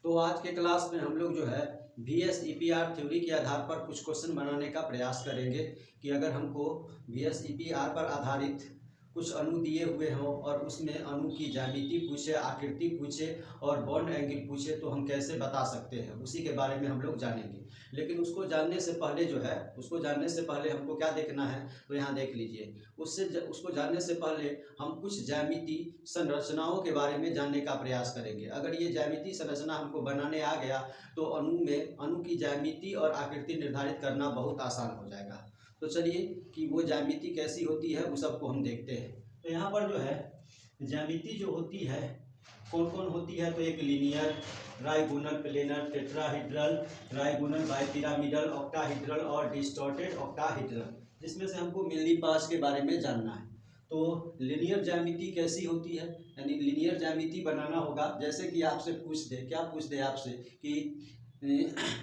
तो आज के क्लास में हम लोग जो है VSEPR थ्योरी के आधार पर कुछ क्वेश्चन बनाने का प्रयास करेंगे कि अगर हमको VSEPR पर आधारित कुछ अणु दिए हुए हों और उसमें अणु की ज्यामिति पूछे, आकृति पूछे और बॉन्ड एंगल पूछे तो हम कैसे बता सकते हैं, उसी के बारे में हम लोग जानेंगे। लेकिन उसको जानने से पहले हमको क्या देखना है, तो यहाँ देख लीजिए। उसको जानने से पहले हम कुछ ज्यामिति संरचनाओं के बारे में जानने का प्रयास करेंगे। अगर ये ज्यामिति संरचना हमको बनाने आ गया तो अणु की ज्यामिति और आकृति निर्धारित करना बहुत आसान हो जाएगा। तो चलिए कि वो ज्यामिति कैसी होती है उस सबको हम देखते हैं। तो यहाँ पर जो है ज्यामिति जो होती है कौन कौन होती है, तो एक linear, trigonal, planar, tetrahedral, trigonal, bipyramidal, octahedral और डिस्टॉर्टेड ऑक्टाहेड्रल, जिसमें से हमको मिली पास के बारे में जानना है। तो लीनियर ज्यामिति कैसी होती है, यानी लीनियर ज्यामिति बनाना होगा। जैसे कि आपसे पूछ दे, क्या पूछ दे आपसे कि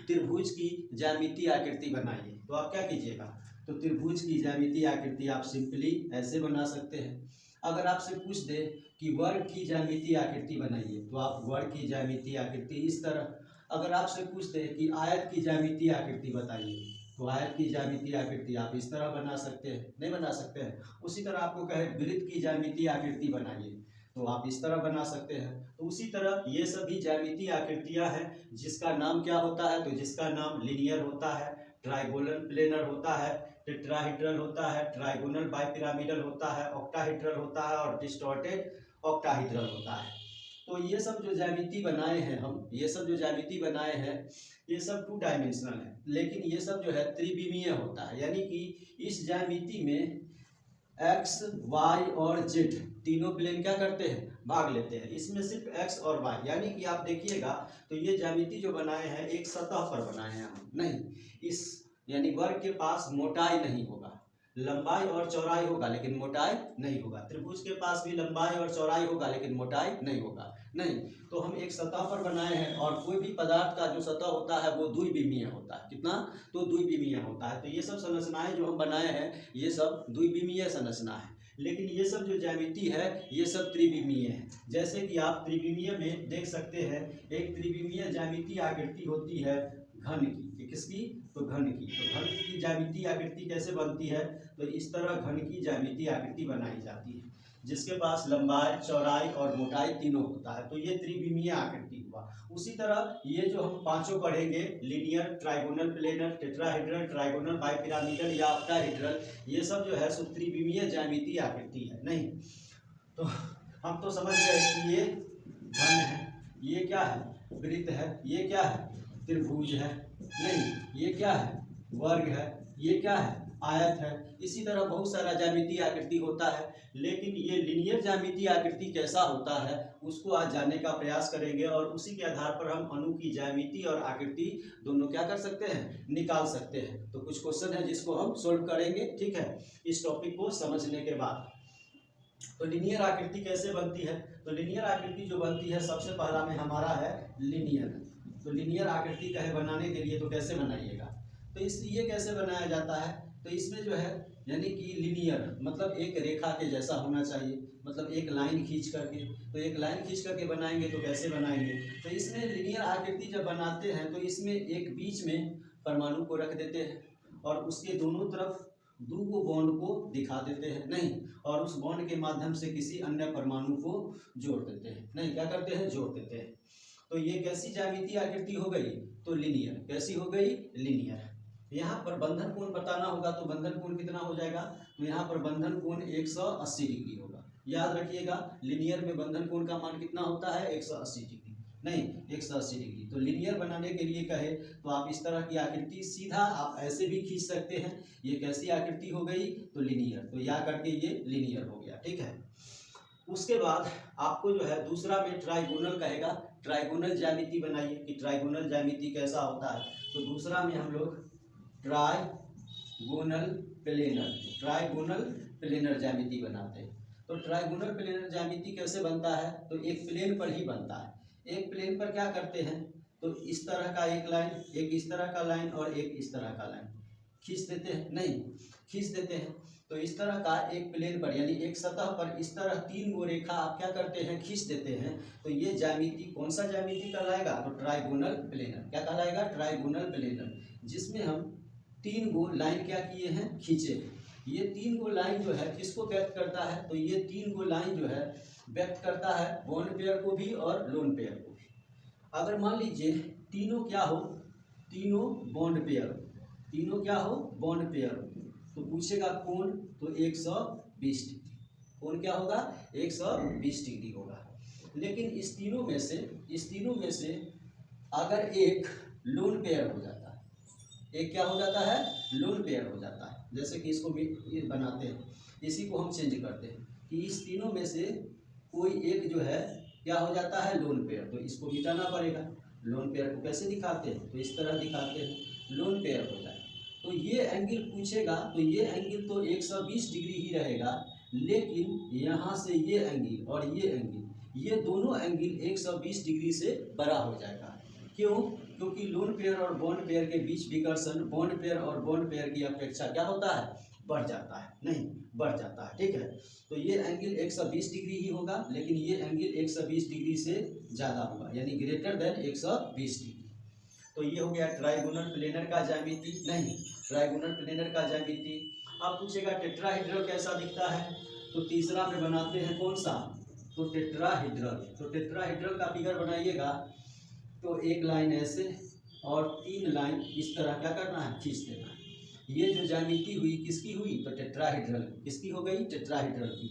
त्रिभुज की ज्यामिति आकृति बनाइए, तो आप क्या कीजिएगा, तो त्रिभुज की ज्यामिति आकृति आप सिंपली ऐसे बना सकते हैं। अगर आपसे पूछ दे कि वर्ग की ज्यामिति आकृति बनाइए तो आप वर्ग की ज्यामिति आकृति इस तरह। अगर आपसे पूछ दे कि आयत की ज्यामिति आकृति बताइए तो आयत की ज्यामिति आकृति आप इस तरह बना सकते हैं, नहीं बना सकते हैं। उसी तरह आपको कहे वृत्त की ज्यामिति आकृति बनाइए तो आप इस तरह बना सकते हैं। तो उसी तरह ये सभी ज्यामिति आकृतियां हैं जिसका नाम क्या होता है, तो जिसका नाम लीनियर होता है, ट्राइगोनल प्लेनर होता है, टेट्राहेड्रल होता है, ट्राइगोनल बाइपिरामिडल होता है, ऑक्टाहेड्रल होता है और डिस्टॉर्टेड ऑक्टाहेड्रल होता है। तो ये सब जो ज्यामिति बनाए हैं हम, ये सब जो ज्यामिति बनाए हैं ये सब 2 डायमेंशनल है, लेकिन ये सब जो है त्रिविमीय होता है। यानी कि इस ज्यामिति में एक्स, वाई और जेड तीनों प्लेन क्या करते हैं, भाग लेते हैं। इसमें सिर्फ एक्स और वाई, यानी कि आप देखिएगा तो ये ज्यामिति जो बनाए हैं एक सतह पर बनाए हैं हम, नहीं इस यानी वर्ग के पास मोटाई नहीं होगा, लंबाई और चौड़ाई होगा लेकिन मोटाई नहीं होगा। त्रिभुज के पास भी लंबाई और चौड़ाई होगा लेकिन मोटाई नहीं होगा। नहीं, तो हम एक सतह पर बनाए हैं और कोई भी पदार्थ का जो सतह होता है वो द्विविमीय होता है। कितना, तो द्विविमीय होता है। तो ये सब संरचनाएं जो हम बनाए हैं ये सब द्विविमीय संरचना है, लेकिन ये सब जो ज्यामिति है ये सब त्रिविमीय है। जैसे कि आप त्रिविमीय में देख सकते हैं, एक त्रिविमीय ज्यामिति आकृति होती है घन की। किसकी, तो घन की। तो घन की ज्यामिति आकृति कैसे बनती है, तो इस तरह घन की ज्यामिति आकृति बनाई जाती है जिसके पास लंबाई, चौड़ाई और मोटाई तीनों होता है। तो ये त्रिविमीय आकृति हुआ। उसी तरह ये जो हम पांचों पढ़ेंगे, linear, trigonal planar, tetrahedral, trigonal bipyramidal या ऑक्टाहेड्रल, ये सब जो है सो त्रिविमीय ज्यामिति आकृति है। नहीं, तो हम तो समझ गए कि ये घन है, ये क्या है, वृत्त है, ये क्या है, त्रिभुज है, नहीं ये क्या है, वर्ग है, ये क्या है, आयत है। इसी तरह बहुत सारा ज्यामिति आकृति होता है, लेकिन ये लीनियर ज्यामिति आकृति कैसा होता है उसको आज जानने का प्रयास करेंगे और उसी के आधार पर हम अणु की ज्यामिति और आकृति दोनों क्या कर सकते हैं, निकाल सकते हैं। तो कुछ क्वेश्चन है जिसको हम सोल्व करेंगे, ठीक है, इस टॉपिक को समझने के बाद। तो लीनियर आकृति कैसे बनती है, तो लीनियर आकृति जो बनती है सबसे पहला में हमारा है लीनियर। तो लीनियर आकृति कहे बनाने के लिए तो कैसे बनाइएगा, तो ये कैसे बनाया जाता है, तो इसमें जो है यानी कि लीनियर मतलब एक रेखा के जैसा होना चाहिए, मतलब एक लाइन खींच करके। तो एक लाइन खींच करके बनाएंगे तो कैसे बनाएंगे, तो इसमें लीनियर आकृति जब बनाते हैं तो इसमें एक बीच में परमाणु को रख देते हैं और उसके दोनों तरफ 2 बॉन्ड को दिखा देते हैं, नहीं, और उस बॉन्ड के माध्यम से किसी अन्य परमाणु को जोड़ देते हैं, नहीं क्या करते हैं, जोड़ देते हैं। तो ये कैसी ज्यामिति आकृति हो गई, तो लीनियर। कैसी हो गई, लीनियर। यहाँ पर बंधन कोण बताना होगा, तो बंधन कोण कितना हो जाएगा, तो यहाँ पर बंधन कोण 180 डिग्री होगा। याद रखिएगा लीनियर में बंधन कोण का मान कितना होता है, 180 डिग्री, नहीं 180 डिग्री। तो लीनियर बनाने के लिए कहे तो आप इस तरह की आकृति सीधा आप ऐसे भी खींच सकते हैं। ये कैसी आकृति हो गई, तो लीनियर। तो या करके ये लीनियर हो गया, ठीक है। उसके बाद आपको जो है दूसरा में ट्राइगोनल कहेगा, ट्राइगोनल ज्यामिति बनाइए कि ट्राइगोनल ज्यामिति कैसा होता है। तो दूसरा में हम लोग ट्राइगोनल प्लेनर ज्यामिति बनाते हैं। तो ट्राइगोनल प्लेनर ज्यामिति कैसे बनता है, तो एक प्लेन पर ही बनता है। एक प्लेन पर क्या करते हैं, तो इस तरह का एक लाइन, एक इस तरह का लाइन और एक इस तरह का लाइन खींच देते हैं, नहीं खींच देते हैं। तो इस तरह का एक प्लेन पर यानी एक सतह पर इस तरह 3 गो रेखा आप क्या करते हैं, खींच देते हैं। तो ये ज्यामिति कौन सा ज्यामिति कहलाएगा, तो ट्राइगोनल प्लेनर। क्या कहलाएगा, ट्राइगोनल प्लेनर, जिसमें हम 3 गो लाइन क्या किए हैं, खींचे। ये 3 गो लाइन जो है किसको व्यक्त करता है, तो ये 3 गो लाइन जो है व्यक्त करता है बॉन्ड पेयर को भी और लोन पेयर को भी। अगर मान लीजिए तीनों क्या हो, तीनों बॉन्ड पेयर, तीनों क्या हो, बॉन्ड पेयर, तो पूछेगा कोण, तो 120 डिग्री। कोण क्या होगा, 120 डिग्री होगा। लेकिन इस तीनों में से अगर एक लोन पेयर हो जाता है, एक क्या हो जाता है, लोन पेयर हो जाता है। जैसे कि इसको भी बनाते हैं, इसी को हम चेंज करते हैं कि इस तीनों में से कोई एक जो है क्या हो जाता है, लोन पेयर, तो इसको मिटाना पड़ेगा। लोन पेयर को कैसे दिखाते हैं, तो इस तरह दिखाते हैं, लोन पेयर हो जाए। तो ये एंगल पूछेगा, तो ये एंगल तो 120 डिग्री ही रहेगा, लेकिन यहाँ से ये एंगल और ये एंगल, ये दोनों एंगल 120 डिग्री से बड़ा हो जाएगा। क्यों, क्योंकि लोन पेयर और बॉन्ड पेयर के बीच विकर्षण बॉन्ड पेयर और बॉन्ड पेयर की अपेक्षा क्या होता है, बढ़ जाता है, नहीं बढ़ जाता है, ठीक है। तो ये एंगल 120 डिग्री ही होगा, लेकिन ये एंगल 120 डिग्री से ज़्यादा होगा, यानी ग्रेटर देन 120 डिग्री। तो ये हो गया ट्राइगोनल प्लेनर का ज्यामिति, नहीं ट्राइगोनल प्लेनर का ज्यामिति। अब पूछेगा टेट्राहेड्रल कैसा दिखता है, तो तीसरा में बनाते हैं कौन सा, तो टेट्राहेड्रल। तो टेट्राहेड्रल का फिगर बनाइएगा, तो एक लाइन ऐसे और 3 लाइन इस तरह क्या करना है, खींच देना है। ये जो ज्यामिति हुई किसकी हुई, तो टेट्राहेड्रल, किसकी हो गई, टेट्राहेड्रल की।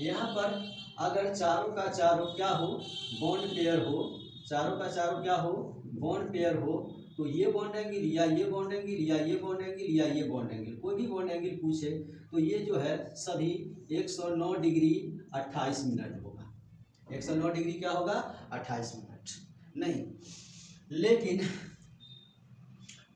यहाँ पर अगर चारों का चारों क्या हो, बॉन्ड पेयर हो, चारों का चारों क्या हो, बॉन्ड पेयर हो, तो ये बॉन्ड एंगल या ये बॉन्ड एंगल या ये बॉन्ड एंगल या ये बॉन्ड एंगल, कोई भी बॉन्ड एंगल पूछे तो ये जो है सभी 109 डिग्री 28 मिनट होगा। 109 डिग्री क्या होगा, 28 मिनट। नहीं, लेकिन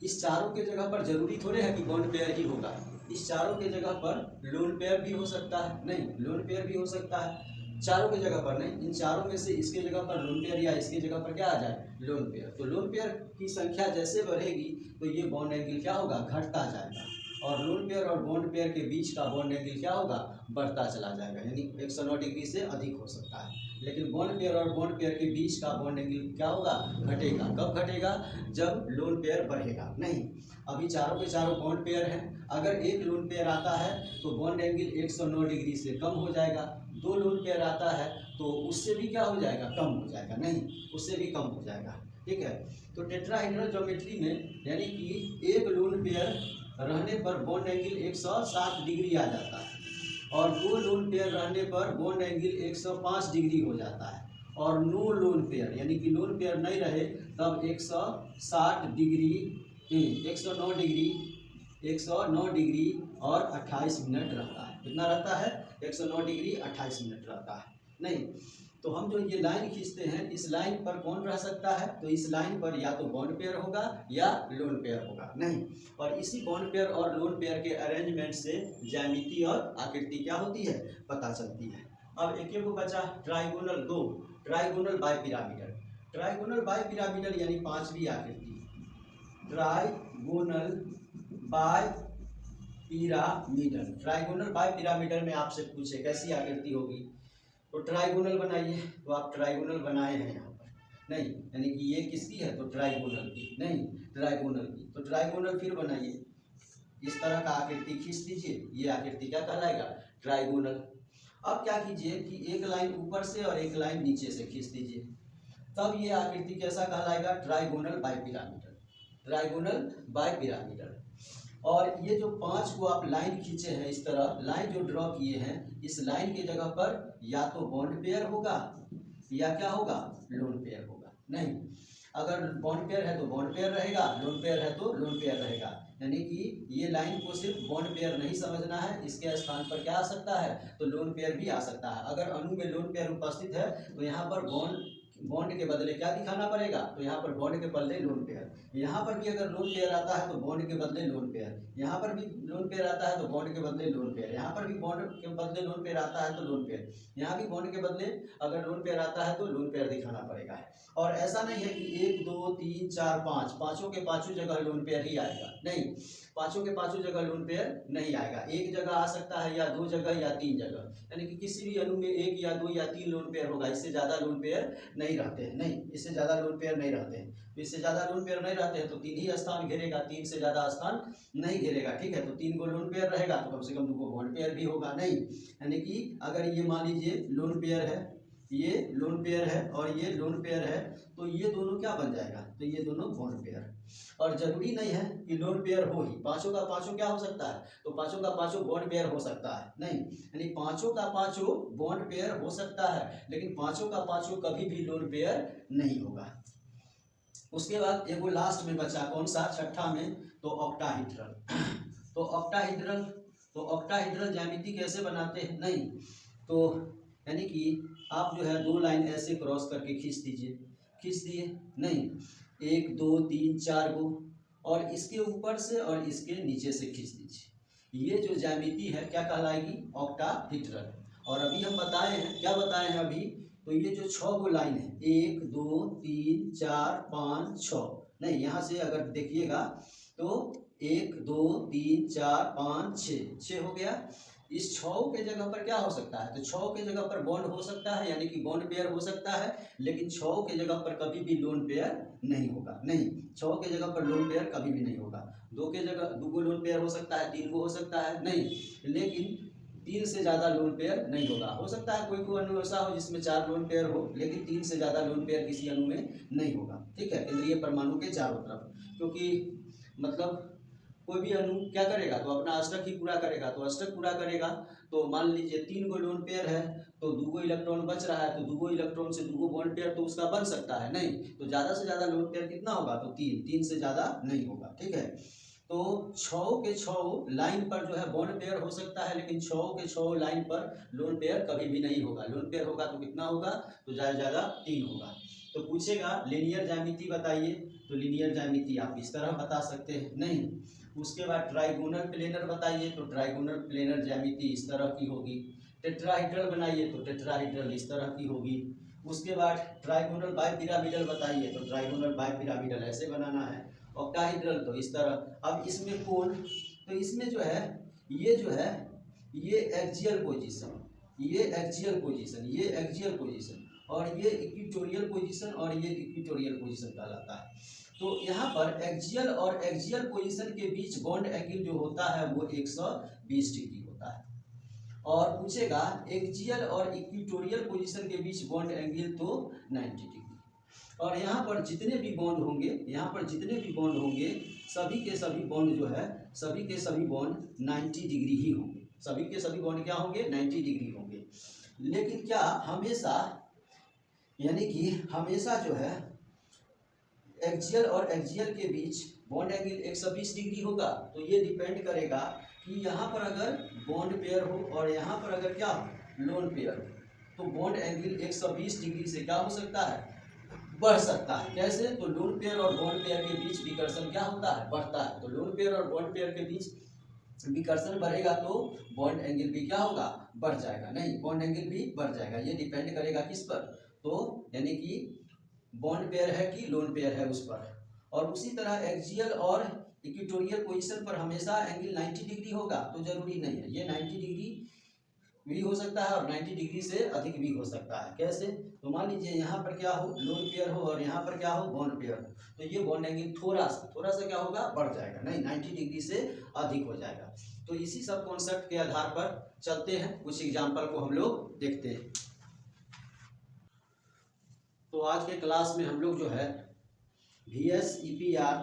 इस चारों के जगह पर जरूरी थोड़े है कि बॉन्ड पेयर ही होगा। इस चारों के जगह पर लोन पेयर भी हो सकता है, नहीं लोन पेयर भी हो सकता है, चारों के जगह पर नहीं, इन चारों में से इसके जगह पर लोन पेयर या इसके जगह पर क्या आ जाए, लोन पेयर। तो लोन पेयर की संख्या जैसे बढ़ेगी तो ये बॉन्ड एंगल क्या होगा, घटता जाएगा, और लोन पेयर और बॉन्ड पेयर के बीच का बॉन्ड एंगल क्या होगा, बढ़ता चला जाएगा, यानी 109 डिग्री से अधिक हो सकता है। लेकिन बॉन्ड पेयर और बॉन्ड पेयर के बीच का बॉन्ड एंगल क्या होगा, घटेगा। कब घटेगा, जब लोन पेयर बढ़ेगा। नहीं, अभी चारों के चारों बॉन्ड पेयर हैं, अगर एक लोन पेयर आता है तो बॉन्ड एंगल 109 डिग्री से कम हो जाएगा, 2 लोन पेयर आता है तो उससे भी क्या हो जाएगा, कम हो जाएगा, नहीं उससे भी कम हो जाएगा, ठीक है। तो टेट्राहेड्रल ज्योमेट्री में यानी कि एक लोन पेयर रहने पर बॉन्ड एंगल 107 डिग्री आ जाता है, और 2 लोन पेयर रहने पर बॉन्ड एंगल 105 डिग्री हो जाता है, और नो लोन पेयर यानी कि लोन पेयर नहीं रहे तब 160 डिग्री 109 डिग्री 109 डिग्री और 28 मिनट रहता है। कितना रहता है, 109 डिग्री 28 मिनट रहता है। नहीं, तो हम जो ये लाइन खींचते हैं, इस लाइन पर कौन रह सकता है, तो इस लाइन पर या तो बॉन्ड पेयर होगा या लोन पेयर होगा। नहीं, और इसी बॉन्ड पेयर और लोन पेयर के अरेंजमेंट से ज्यामिति और आकृति क्या होती है, पता चलती है। अब एक को बचा trigonal 2, trigonal bipyramidal. Trigonal bipyramidal यानी 5वीं आकृति, ट्राइगोनल बाइपिरामिडल। ट्राइगोनल बाइपिरामिडल में आपसे पूछे कैसी आकृति होगी, तो ट्राइगोनल बनाइए, तो आप ट्राइगोनल बनाए हैं यहाँ पर, नहीं यानी कि ये किसकी है, तो ट्राइगोनल की, नहीं ट्राइगोनल की। तो ट्राइगोनल फिर बनाइए, इस तरह का आकृति खींच दीजिए, ये आकृति क्या कहलाएगा, ट्राइगोनल। अब क्या कीजिए कि एक लाइन ऊपर से और एक लाइन नीचे से खींच दीजिए, तब ये आकृति कैसा कहलाएगा, ट्राइगोनल बाइपिरामिडल, ट्राइगोनल बाइपिरामिडल। और ये जो 5 को आप लाइन खींचे हैं, इस तरह लाइन जो ड्रॉ किए हैं, इस लाइन के जगह पर या तो बॉन्ड पेयर होगा या क्या होगा, लोन पेयर होगा। नहीं, अगर बॉन्ड पेयर है तो बॉन्ड पेयर रहेगा, लोन पेयर है तो लोन पेयर रहेगा। यानी कि ये लाइन को सिर्फ बॉन्ड पेयर नहीं समझना है, इसके स्थान पर क्या आ सकता है, तो लोन पेयर भी आ सकता है। अगर अणु में लोन पेयर उपस्थित है तो यहाँ पर बॉन्ड के बदले क्या दिखाना पड़ेगा, तो यहाँ पर बॉन्ड के बदले लोन पेयर, यहाँ पर भी अगर लोन पेयर आता है तो बॉन्ड के बदले लोन पेयर, यहाँ पर भी लोन पेयर आता है तो बॉन्ड के बदले लोन पेयर, यहाँ पर भी बॉन्ड के बदले लोन पेयर आता है तो लोन पेयर, यहाँ भी बॉन्ड के बदले अगर लोन पेयर आता है तो लोन पेयर दिखाना पड़ेगा। और ऐसा नहीं है कि 1 2 3 4 5 पाँचों के पाँचों जगह लोन पेयर ही आएगा, नहीं, पाँचों के पाँचों जगह लोन पेयर नहीं आएगा, एक जगह आ सकता है या 2 जगह या 3 जगह, यानी कि किसी भी अणु में 1 या 2 या 3 लोन पेयर होगा, इससे ज़्यादा लोन पेयर नहीं रहते हैं, नहीं, इससे ज़्यादा लोन पेयर नहीं रहते हैं, तो इससे ज़्यादा लोन पेयर नहीं रहते हैं तो 3 ही स्थान घेरेगा, 3 से ज़्यादा स्थान नहीं घेरेगा, ठीक है। तो 3 को लोन पेयर रहेगा तो कम से कम 2 को बॉन्ड पेयर भी होगा, नहीं, यानी कि अगर ये मान लीजिए लोन पेयर है, ये लोन पेयर है और ये लोन पेयर है, तो ये दोनों क्या बन जाएगा, तो ये दोनों बॉन्ड पेयर। और जरूरी नहीं है कि लोन पेयर हो ही, पांचों का पांचों क्या हो सकता है, तो पांचों का पांचों बॉन्ड पेयर हो सकता है, नहीं, यानी पांचों का पांचों बॉन्ड पेयर हो सकता है, लेकिन पांचों का पांचों कभी भी लोन पेयर नहीं होगा। उसके बाद एगो लास्ट में बचा कौन सा, छठा में, तो ऑक्टाहेड्रल। तो ऑक्टाहेड्रल ज्यामिति कैसे बनाते हैं, नहीं, तो यानी कि आप जो है 2 लाइन ऐसे क्रॉस करके खींच दीजिए, खींच दिए, नहीं, 1 2 3 4 गो, और इसके ऊपर से और इसके नीचे से खींच दीजिए, ये जो ज्यामिति है क्या कहलाएगी, ऑक्टाहेड्रल। और अभी हम बताए हैं, क्या बताए हैं अभी, तो ये जो 6 गो लाइन है, 1 2 3 4 5 6, नहीं, यहाँ से अगर देखिएगा तो 1 2 3 4 5 6 हो गया। इस 6 के जगह पर क्या हो सकता है, तो 6 के जगह पर बॉन्ड हो सकता है, यानी कि बॉन्ड पेयर हो सकता है, लेकिन 6 के जगह पर कभी भी लोन पेयर नहीं होगा, नहीं, 6 के जगह पर लोन पेयर कभी भी नहीं होगा। 2 के जगह 2 को लोन पेयर हो सकता है, 3 को हो सकता है, नहीं, लेकिन 3 से ज़्यादा लोन पेयर नहीं होगा। हो सकता है कोई अणु ऐसा हो जिसमें 4 लोन पेयर हो, लेकिन 3 से ज़्यादा लोन पेयर किसी अणु में नहीं होगा, ठीक है, केंद्रीय परमाणु के चारों तरफ, क्योंकि मतलब कोई भी अणु क्या करेगा, तो अपना अष्टक ही पूरा करेगा, तो अष्टक पूरा करेगा, तो मान लीजिए 3 गो लोन पेयर है, तो 2 गो इलेक्ट्रॉन बच रहा है, तो 2 गो इलेक्ट्रॉन से 2 गो बॉन्ड पेयर तो उसका बन सकता है, नहीं, तो ज़्यादा से ज़्यादा लोन पेयर कितना होगा, तो 3 से ज़्यादा नहीं होगा, ठीक है। तो 6 के 6 लाइन पर जो है बॉन्ड पेयर हो सकता है, लेकिन 6 के 6 लाइन पर लोन पेयर कभी भी नहीं होगा। लोन पेयर होगा तो कितना होगा, तो ज़्यादा 3 होगा। तो पूछेगा लीनियर ज्यामिति बताइए, तो लीनियर ज्यामिति आप इस तरह बता सकते हैं, नहीं। उसके बाद ट्राइगोनल प्लेनर बताइए, तो ट्राइगोनल प्लेनर ज्यामिति इस तरह की होगी। टेट्राहेड्रल बनाइए, तो टेट्राहेड्रल इस तरह की होगी। उसके बाद ट्राइगोनल बाइपिरामिडल बताइए, तो ट्राइगोनल बाइपिरामिडल ऐसे बनाना है। ऑक्टाहेड्रल तो इस तरह। अब इसमें कोण, तो इसमें जो है ये एक्सियल पोजीशन, ये एक्सियल पोजीशन, ये एक्सियल पोजीशन, और ये इक्वेटोरियल पोजीशन, और ये इक्वेटोरियल पोजीशन कहलाता है। तो यहाँ पर एक्सियल और एक्सियल पोजीशन के बीच बॉन्ड एंगल जो होता है वो 120 डिग्री होता है। और पूछेगा एक्सियल और इक्वेटोरियल पोजीशन के बीच बॉन्ड एंगल तो 90 डिग्री। और यहाँ पर जितने भी बॉन्ड होंगे, यहाँ पर जितने भी बॉन्ड होंगे, सभी के सभी बॉन्ड जो है, सभी के सभी बॉन्ड 90 डिग्री ही होंगे। सभी के सभी बॉन्ड क्या होंगे, 90 डिग्री होंगे। लेकिन क्या हमेशा, यानी कि हमेशा जो है एक्सियल और एक्सियल के बीच बॉन्ड एंगल 120 डिग्री होगा, तो ये डिपेंड करेगा कि यहाँ पर अगर बॉन्ड पेयर हो और यहाँ पर अगर क्या लोन पेयर हो, तो बॉन्ड एंगल 120 डिग्री से क्या हो सकता है, बढ़ सकता है। कैसे, तो लोन पेयर और बॉन्ड पेयर के बीच विकर्षण क्या होता है, बढ़ता है। तो लोन पेयर और बॉन्ड पेयर के बीच विकर्षण बढ़ेगा तो बॉन्ड एंगल भी क्या होगा, बढ़ जाएगा, नहीं, बॉन्ड एंगल भी बढ़ जाएगा। ये डिपेंड करेगा किस पर, तो यानी कि बॉन्ड पेयर है कि लोन पेयर है उस पर। और उसी तरह एक्सियल और इक्वेटोरियल पोजीशन पर हमेशा एंगल 90 डिग्री होगा, तो जरूरी नहीं है, ये 90 डिग्री भी हो सकता है और 90 डिग्री से अधिक भी हो सकता है। कैसे, तो मान लीजिए यहाँ पर क्या हो, लोन पेयर हो, और यहाँ पर क्या हो, बॉन्ड पेयर हो, तो ये बॉन्ड एंगल थोड़ा सा क्या होगा, बढ़ जाएगा, नहीं, 90 डिग्री से अधिक हो जाएगा। तो इसी सब कॉन्सेप्ट के आधार पर चलते हैं, कुछ एग्जाम्पल को हम लोग देखते हैं। तो आज के क्लास में हम लोग जो है VS EPR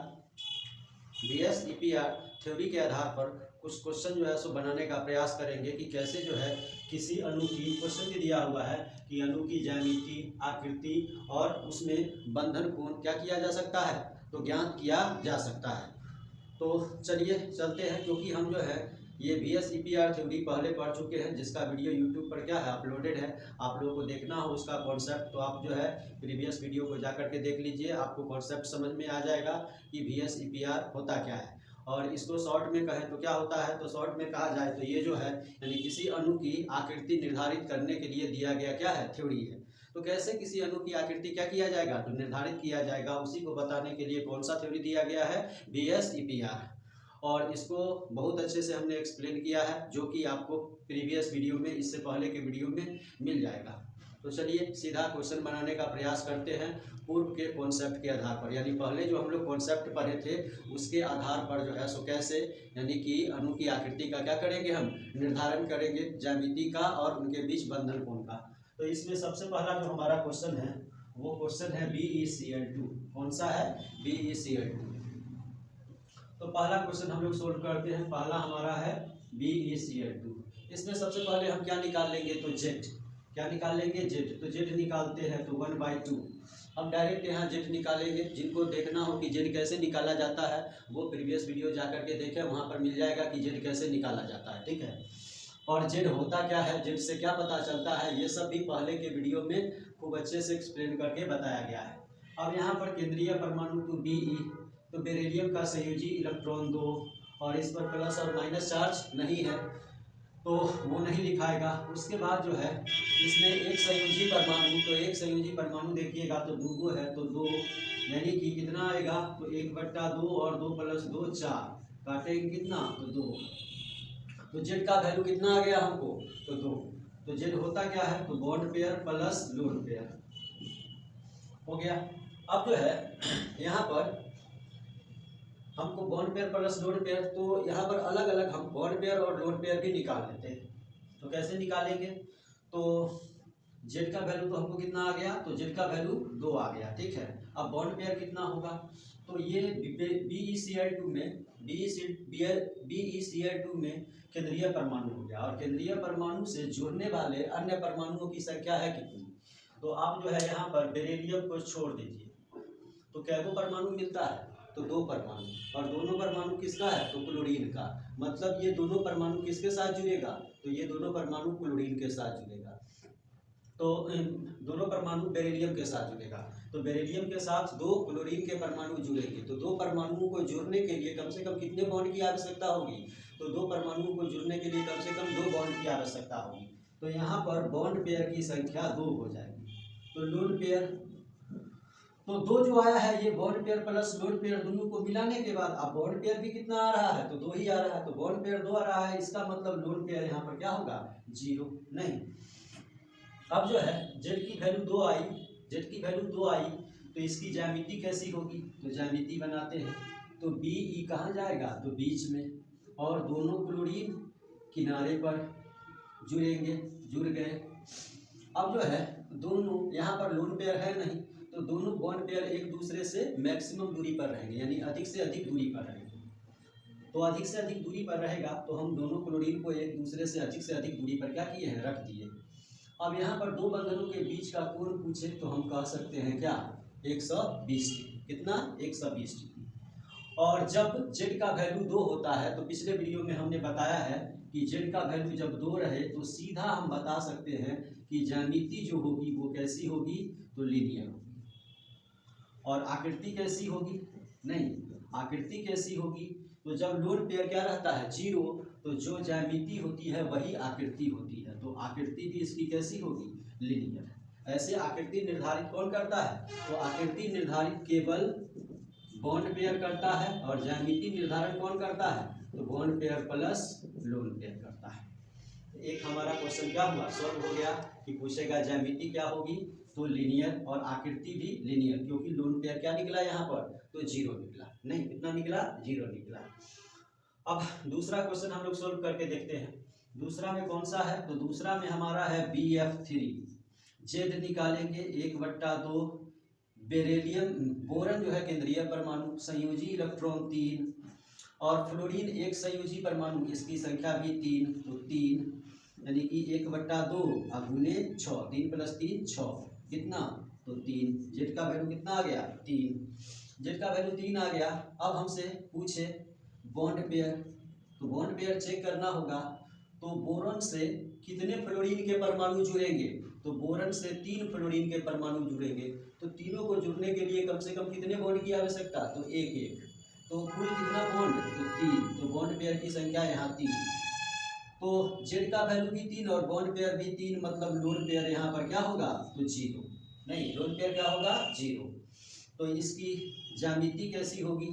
थ्योरी के आधार पर कुछ क्वेश्चन जो है सो बनाने का प्रयास करेंगे कि कैसे जो है किसी अणु की, क्वेश्चन भी दिया हुआ है कि अणु की ज्यामिति, आकृति और उसमें बंधन कोण क्या किया जा सकता है, तो ज्ञात किया जा सकता है। तो चलिए चलते हैं, क्योंकि हम जो है ये VSEPR थ्योरी पहले पढ़ चुके हैं, जिसका वीडियो यूट्यूब पर क्या है अपलोडेड है। आप लोगों को देखना हो उसका कॉन्सेप्ट तो आप जो है प्रीवियस वीडियो को जा करके देख लीजिए, आपको कॉन्सेप्ट समझ में आ जाएगा कि VSEPR होता क्या है। और इसको शॉर्ट में कहें तो क्या होता है, तो शॉर्ट में कहा जाए तो ये जो है यानी किसी अणु की आकृति निर्धारित करने के लिए दिया गया क्या है थ्योरी है। तो कैसे किसी अणु की आकृति क्या किया जाएगा, तो निर्धारित किया जाएगा, उसी को बताने के लिए कौन सा थ्योरी दिया गया है, VSEPR। और इसको बहुत अच्छे से हमने एक्सप्लेन किया है, जो कि आपको प्रीवियस वीडियो में, इससे पहले के वीडियो में मिल जाएगा। तो चलिए सीधा क्वेश्चन बनाने का प्रयास करते हैं पूर्व के कॉन्सेप्ट के आधार पर, यानी पहले जो हम लोग कॉन्सेप्ट पढ़े थे उसके आधार पर जो है सो कैसे यानी कि अणु की आकृति का क्या करेंगे, हम निर्धारण करेंगे, ज्यामिति का और उनके बीच बंधन कोण का। तो इसमें सबसे पहला जो हमारा क्वेश्चन है वो क्वेश्चन है BeCl2। कौन सा है, BeCl2। तो पहला क्वेश्चन हम लोग सोल्व करते हैं। पहला हमारा है BeCl2। इसमें सबसे पहले हम क्या निकाल लेंगे, तो Z। क्या निकाल लेंगे, Z। तो Z निकालते हैं तो 1/2। हम डायरेक्ट यहाँ Z निकालेंगे। जिनको देखना हो कि Z कैसे निकाला जाता है वो प्रीवियस वीडियो जा करके देखें, वहाँ पर मिल जाएगा कि Z कैसे निकाला जाता है, ठीक है। और Z होता क्या है, Z से क्या पता चलता है, ये सब भी पहले के वीडियो में खूब अच्छे से एक्सप्लेन करके बताया गया है। अब यहाँ पर केंद्रीय परमाणु तो Be, तो बेरिलियम का संयोजी इलेक्ट्रॉन 2 और इस पर प्लस और माइनस चार्ज नहीं है तो वो नहीं लिखाएगा। उसके बाद जो है इसमें एक संयोजी परमाणु, तो एक संयोजी परमाणु देखिएगा तो 2 है, तो 2 यानी कि कितना आएगा, तो 1/2 और 2 + 2 4, काटेंगे कितना, तो 2। तो Z का वैल्यू कितना आ गया हमको, तो 2। तो Z होता क्या है, तो bond pair plus lone pair हो गया। अब जो है यहाँ पर हमको bond pair plus lone pair, तो यहाँ पर अलग अलग हम बॉन्ड पेयर और लोन पेयर भी निकाल लेते हैं। तो कैसे निकालेंगे, तो Z का वैल्यू तो हमको कितना आ गया, तो Z का वैल्यू 2 आ गया, ठीक है। अब बॉन्ड पेयर कितना होगा, तो ये BeCl2 में BeCl2 में केंद्रीय परमाणु हो गया, और केंद्रीय परमाणु से जुड़ने वाले अन्य परमाणुओं की संख्या है कितनी, तो आप जो है यहाँ पर बेरिलियम को छोड़ दीजिए, तो कैगो परमाणु मिलता है, तो 2 परमाणु, और दोनों परमाणु किसका है, तो क्लोरीन का। मतलब ये दोनों परमाणु किसके साथ जुड़ेगा, तो ये दोनों परमाणु क्लोरीन के साथ जुड़ेगा। तो दोनों परमाणु बेरिलियम के साथ जुड़ेगा, तो बेरिलियम के साथ 2 क्लोरीन के परमाणु जुड़ेंगे। तो 2 परमाणुओं को जुड़ने के लिए कम से कम कितने बॉन्ड की आवश्यकता होगी, तो 2 परमाणुओं को जुड़ने के लिए कम से कम 2 बॉन्ड की आवश्यकता होगी। तो यहाँ पर बॉन्ड पेयर की संख्या 2 हो जाएगी। तो लोन पेयर, तो 2 जो आया है ये bond pair plus lone pair दोनों को मिलाने के बाद अब बॉन्ड पेयर भी कितना आ रहा है, तो 2 ही आ रहा है, तो बॉन्ड पेयर 2 आ रहा है, इसका मतलब लोन पेयर यहाँ पर क्या होगा, 0 नहीं। अब जो है Z की वैल्यू 2 आई, Z की वैल्यू 2 आई, तो इसकी ज्यामिति कैसी होगी, तो ज्यामिति बनाते हैं। तो Be कहाँ जाएगा, तो बीच में, और दोनों क्लोरीन किनारे पर जुड़ेंगे, जुड़ गए। अब जो है दोनों यहाँ पर लोन पेयर है नहीं, तो दोनों बॉन्ड पेयर एक दूसरे से मैक्सिमम दूरी पर रहेंगे, यानी अधिक से अधिक दूरी पर रहेंगे। तो अधिक से अधिक दूरी पर रहेगा तो हम दोनों क्लोरीन को एक दूसरे से अधिक दूरी पर क्या किए हैं, रख दिए। अब यहाँ पर 2 बंधनों के बीच का कोण पूछे तो हम कह सकते हैं क्या, 120 डिग्री। कितना, 120 डिग्री। और जब Z का वैल्यू 2 होता है, तो पिछले वीडियो में हमने बताया है कि Z का वैल्यू जब 2 रहे तो सीधा हम बता सकते हैं कि ज्यामिति जो होगी वो कैसी होगी, तो लीनियर होगी। और आकृति कैसी होगी, नहीं, आकृति कैसी होगी, तो जब लोन पेयर क्या रहता है, 0, तो जो ज्यामिति होती है वही आकृति होती है, तो आकृति भी इसकी कैसी होगी, लीनियर। ऐसे आकृति निर्धारित कौन करता है, तो आकृति निर्धारित केवल बॉन्ड पेयर करता है, और ज्यामिति निर्धारण कौन करता है, तो bond pair plus lone pair करता है। एक हमारा क्वेश्चन क्या हुआ, सॉल्व हो गया, कि पूछेगा ज्यामिति क्या होगी, तो लीनियर, और आकृति भी लीनियर, क्योंकि लोन पेयर क्या निकला यहाँ पर, तो 0 निकला, नहीं कितना निकला, 0 निकला। अब दूसरा क्वेश्चन हम लोग सोल्व करके देखते हैं। दूसरा में कौन सा है, तो दूसरा में हमारा है BF3। Z निकालेंगे 1/2, बेरिलियम, बोरन जो है केंद्रीय परमाणु, संयोजी इलेक्ट्रॉन 3, और फ्लोरीन एक संयोजी परमाणु, इसकी संख्या भी 3, तो 3 यानी कि 1/2 गुने 6, 3 + 3 6, कितना, तो 3। Z का वैल्यू कितना आ गया, 3। Z का वैल्यू 3 आ गया। अब हमसे पूछे बॉन्ड पेयर, तो बॉन्ड पेयर चेक करना होगा। तो बोरॉन से कितने फ्लोरीन के परमाणु जुड़ेंगे, तो बोरॉन से 3 फ्लोरीन के परमाणु जुड़ेंगे। तो तीनों को जुड़ने के लिए कम से कम कितने बॉन्ड की आवश्यकता, तो एक एक। तो कुल कितना बॉन्ड, तो 3। तो बॉन्ड पेयर की संख्या यहाँ 3। तो जेड का वैल्यू भी 3 और बॉन्ड पेयर भी 3, मतलब लोन पेयर यहाँ पर क्या होगा, तो 0। नहीं, लोन पेयर क्या होगा, 0। तो इसकी ज्यामिति कैसी होगी,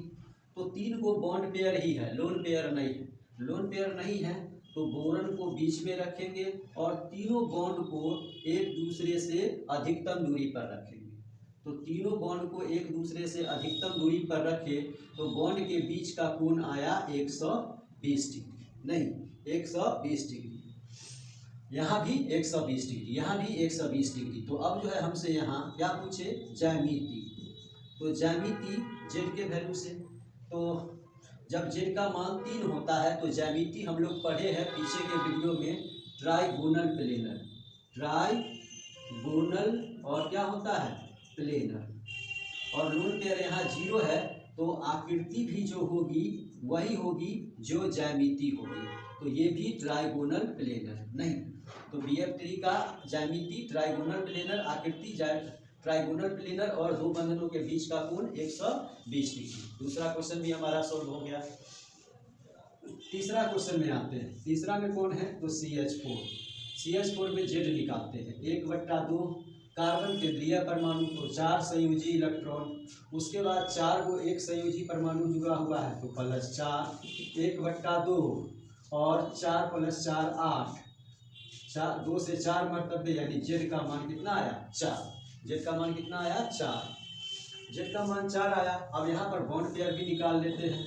तो 3 को बॉन्ड पेयर ही है, लोन पेयर नहीं है। लोन पेयर नहीं है तो बोरॉन को बीच में रखेंगे और तीनों बॉन्ड को एक दूसरे से अधिकतम दूरी पर रखेंगे। तो तीनों बॉन्ड को एक दूसरे से अधिकतम दूरी पर रखे तो बॉन्ड के बीच का कोण आया 120 डिग्री, नहीं 120 डिग्री, यहाँ भी 120 डिग्री, यहाँ भी 120 डिग्री। तो अब जो है हमसे यहाँ क्या पूछे, ज्यामिति। तो ज्यामिति जेड के वैल्यू से, तो जब जेड का मान 3 होता है तो ज्यामिति हम लोग पढ़े हैं पीछे के वीडियो में, ट्राइगोनल प्लेनर। ट्राइगोनल और क्या होता है, प्लेनर। और लोन पेयर यहाँ 0 है तो आकृति भी जो होगी वही होगी जो ज्यामिति होगी। तो ये भी ट्राइगोनल प्लेनर नहीं। तो BF3 का ज्यामिति ट्राइगोनल प्लेनर, आकृति ट्राइगोनल प्लेनर और दो बंधनों के बीच का कोण 120 डिग्री। दूसरा क्वेश्चन भी हमारा सॉल्व हो गया। तीसरा क्वेश्चन में आते हैं। तीसरा में कौन है, तो CH4। CH4 में जेड निकालते हैं। 1/2 कार्बन केंद्रीय परमाणु, तो 4 संयोजी इलेक्ट्रॉन। उसके बाद 4 को एक संयोजी परमाणु जुड़ा हुआ है तो +4, 1/2 और 4 + 4 8, 2 से 4 मर्तबे, यानी जेड का मान कितना आया, 4। जेड का मान कितना आया, 4। जेड का मान 4 आया। अब यहाँ पर बॉन्ड पेयर भी निकाल लेते हैं।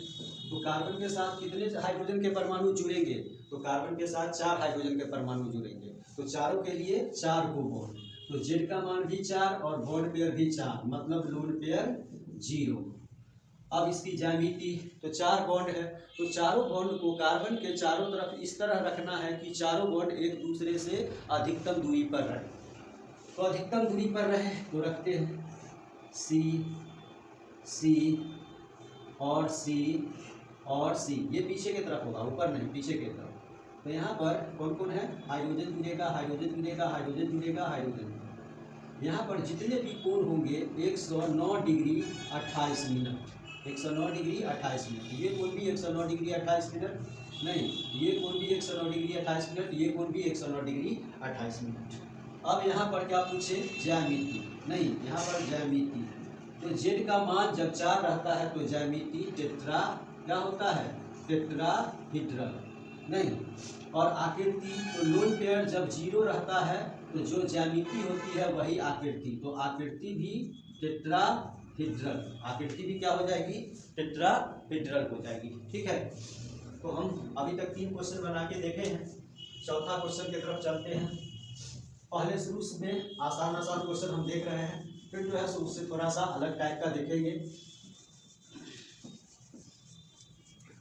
तो कार्बन के साथ कितने हाइड्रोजन के परमाणु जुड़ेंगे, तो कार्बन के साथ 4 हाइड्रोजन के परमाणु जुड़ेंगे। तो चारों के लिए 4 को बॉन्ड। तो जेड का मान भी 4 और बॉन्ड पेयर भी 4, मतलब लोन पेयर 0। अब इसकी ज्यामिति, तो 4 बॉन्ड है तो चारों बॉन्ड को कार्बन के चारों तरफ इस तरह रखना है कि चारों बॉन्ड एक दूसरे से अधिकतम दूरी पर रहे। तो अधिकतम दूरी पर रहे तो रखते हैं C, C और C और C। ये पीछे की तरफ होगा, ऊपर नहीं, पीछे की तरफ। तो यहाँ पर कौन कौन है, हाइड्रोजन जुड़ेगा, हाइड्रोजन जुड़ेगा, हाइड्रोजन जुड़ेगा, हाइड्रोजन। यहाँ पर जितने भी कोण होंगे 109 डिग्री 28 मिनट, 109 डिग्री 28 मिनट। ये कोण भी 109 डिग्री 28 मिनट, नहीं ये कोण भी 109 डिग्री 28 मिनट, ये कोण भी 109 डिग्री 28 मिनट। अब यहाँ पर क्या पूछे, ज्यामिति, नहीं यहाँ पर ज्यामिति। तो जेड का मान जब 4 रहता है तो ज्यामिति टेट्रा क्या होता है, टेट्राहीड्रल नहीं। और आकृति, तो लोन पेयर जब 0 रहता है तो जो ज्यामिति होती है वही आकृति। तो आकृति भी टेट्राहीड्रल, आकृति भी क्या हो जाएगी, टेट्राहीड्रल हो जाएगी। ठीक है, तो हम अभी तक 3 क्वेश्चन बना के देखे हैं। चौथा क्वेश्चन की तरफ चलते हैं। पहले शुरू में आसान क्वेश्चन हम देख रहे हैं, फिर जो है सो उससे थोड़ा सा अलग टाइप का देखेंगे।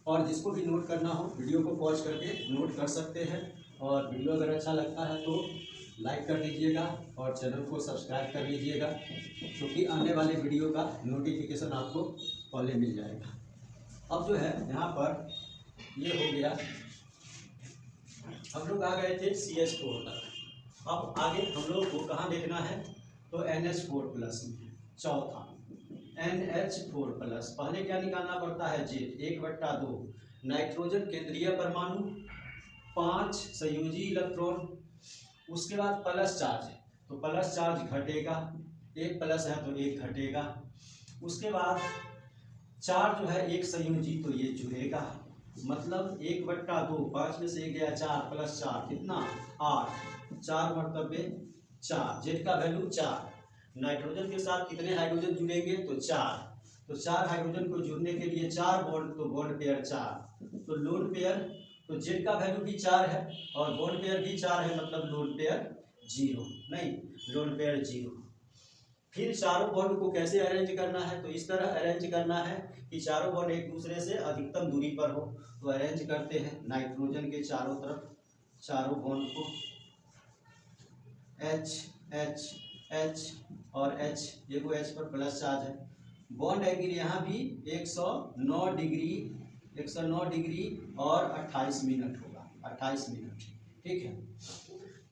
और जिसको भी नोट करना हो वीडियो को पॉज करके नोट कर सकते हैं। और वीडियो अगर अच्छा लगता है तो लाइक कर दीजिएगा और चैनल को सब्सक्राइब कर लीजिएगा, क्योंकि आने वाले वीडियो का नोटिफिकेशन आपको पहले मिल जाएगा। अब जो है यहाँ पर ये हो गया, हम लोग आ गए थे CH4 तक। अब आगे हम लोग को कहाँ देखना है, तो NH4+ में। चौथा NH4+, पहले क्या निकालना पड़ता है, जेड 1/2 नाइट्रोजन केंद्रीय परमाणु, 5 संयोजी इलेक्ट्रॉन। उसके बाद प्लस चार्ज है तो प्लस चार्ज घटेगा, 1 प्लस है तो 1 घटेगा। उसके बाद 4 जो है एक संयोजी तो ये जुड़ेगा, मतलब 1/2, 5 में से 1 गया 4 + 4 कितना 8, 4 मर्तबे 4। जेड का वैल्यू 4। नाइट्रोजन के साथ कितने हाइड्रोजन जुड़ेंगे, तो 4। तो 4 हाइड्रोजन को जुड़ने के लिए 4 बॉन्ड, तो बॉन्ड पेयर 4। तो लोन पेयर, तो जेड का वैल्यू भी 4 है और बॉन्ड पेयर भी 4 है, मतलब लोन पेयर 0, नहीं लोन पेयर 0। फिर चारों बॉन्ड को कैसे अरेंज करना है, तो इस तरह अरेंज करना है कि चारों बॉन्ड एक दूसरे से अधिकतम दूरी पर हो। तो अरेंज करते हैं नाइट्रोजन के चारों तरफ चारों बॉन्ड को, H H H और H, ये को H पर प्लस चार्ज है। बॉन्ड एंगल यहाँ भी 109 डिग्री 109 डिग्री और 28 मिनट होगा, 28 मिनट। ठीक है,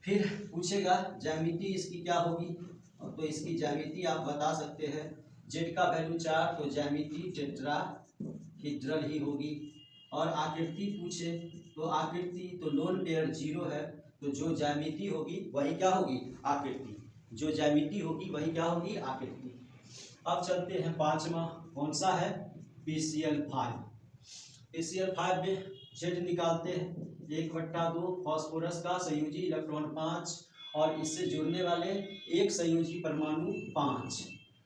फिर पूछेगा ज्यामिति इसकी क्या होगी, तो इसकी ज्यामिति आप बता सकते हैं, जेड का वैल्यू 4 तो ज्यामिति टेट्राहीड्रल ही होगी। और आकृति पूछे तो आकृति तो लोन पेयर 0 है, तो जो ज्यामिति होगी वही क्या होगी, आकृति। जो ज्यामिति होगी वही क्या होगी, आकृति। अब चलते हैं पांचवा, कौन सा है, PCl5। PCl5 में जेड निकालते हैं, 1/2 फास्फोरस का संयोजी इलेक्ट्रॉन 5 और इससे जुड़ने वाले एक संयोजी परमाणु 5,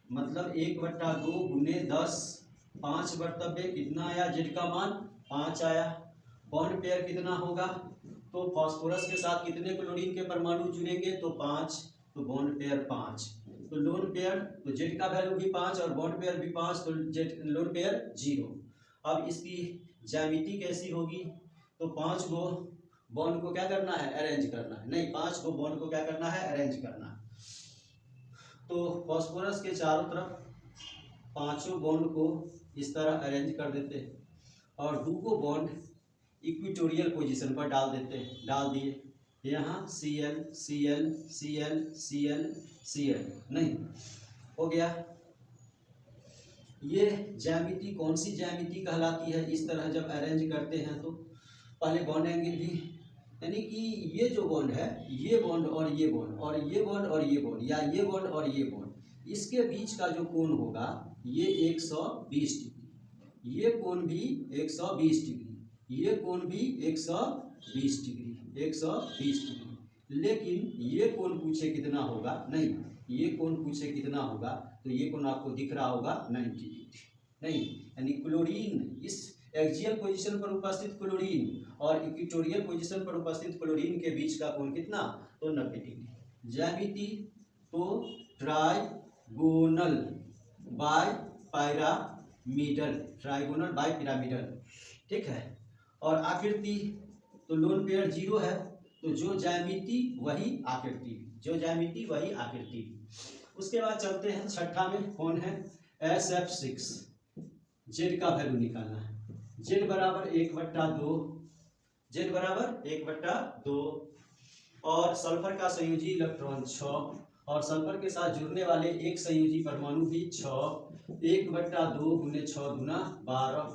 मतलब 1/2 गुने 10, 5 बर्तव्य कितना आया, जेड का मान 5 आया। बॉन्ड पेयर कितना होगा, तो फास्फोरस के साथ कितने क्लोरीन के परमाणु जुड़ेंगे, तो 5, तो बॉन्ड पेयर 5। तो लोन पेयर तो जेड का वैल्यू भी 5 और बॉन्ड पेयर भी 5, तो जेड लोन पेयर 0। अब इसकी ज्यामिति कैसी होगी, तो 5 गो बॉन्ड को क्या करना है, अरेंज करना है, नहीं 5 गो बॉन्ड को क्या करना है, अरेंज करना है। तो फास्फोरस के चारों तरफ 5 बॉन्ड को इस तरह अरेंज कर देते हैं और 2 गो बॉन्ड इक्विटोरियल पोजीशन पर डाल दिए। यहाँ Cl Cl Cl Cl Cl नहीं हो गया। ये ज्यामिति कौन सी ज्यामिति कहलाती है, इस तरह जब अरेंज करते हैं तो पहले बॉन्ड एंगल भी, यानी कि ये जो बॉन्ड है, ये बॉन्ड और ये बॉन्ड और ये बॉन्ड और ये बॉन्ड, या ये बॉन्ड और ये बॉन्ड, इसके बीच का जो कोण होगा ये 120 डिग्री, ये कोण भी 120 डिग्री, ये कोण भी 120 डिग्री, 120 डिग्री। लेकिन ये कोण पूछे कितना होगा, नहीं ये कोण पूछे कितना होगा, तो ये कोण आपको दिख रहा होगा 90 डिग्री, नहीं, यानी क्लोरीन इस एक्सियल पोजीशन पर उपस्थित क्लोरीन और इक्वेटोरियल पोजीशन पर उपस्थित क्लोरीन के बीच का कोण कितना, तो 90 डिग्री। ज्यामिति तो trigonal bipyramidal, trigonal bipyramidal, ठीक है। और आकृति तो लोन पेयर 0 है, तो जो ज्यामिति वही आकृति, जो ज्यामिति वही आकृति। उसके बाद चलते हैं छठा में, कौन है, SF6। जेड का वैल्यू निकालना है, जेड बराबर 1/2, जेड बराबर 1/2 और सल्फर का संयोजी इलेक्ट्रॉन 6 और सल्फर के साथ जुड़ने वाले एक संयोजी परमाणु भी 6, 1/2 गुने 6 गुना 12,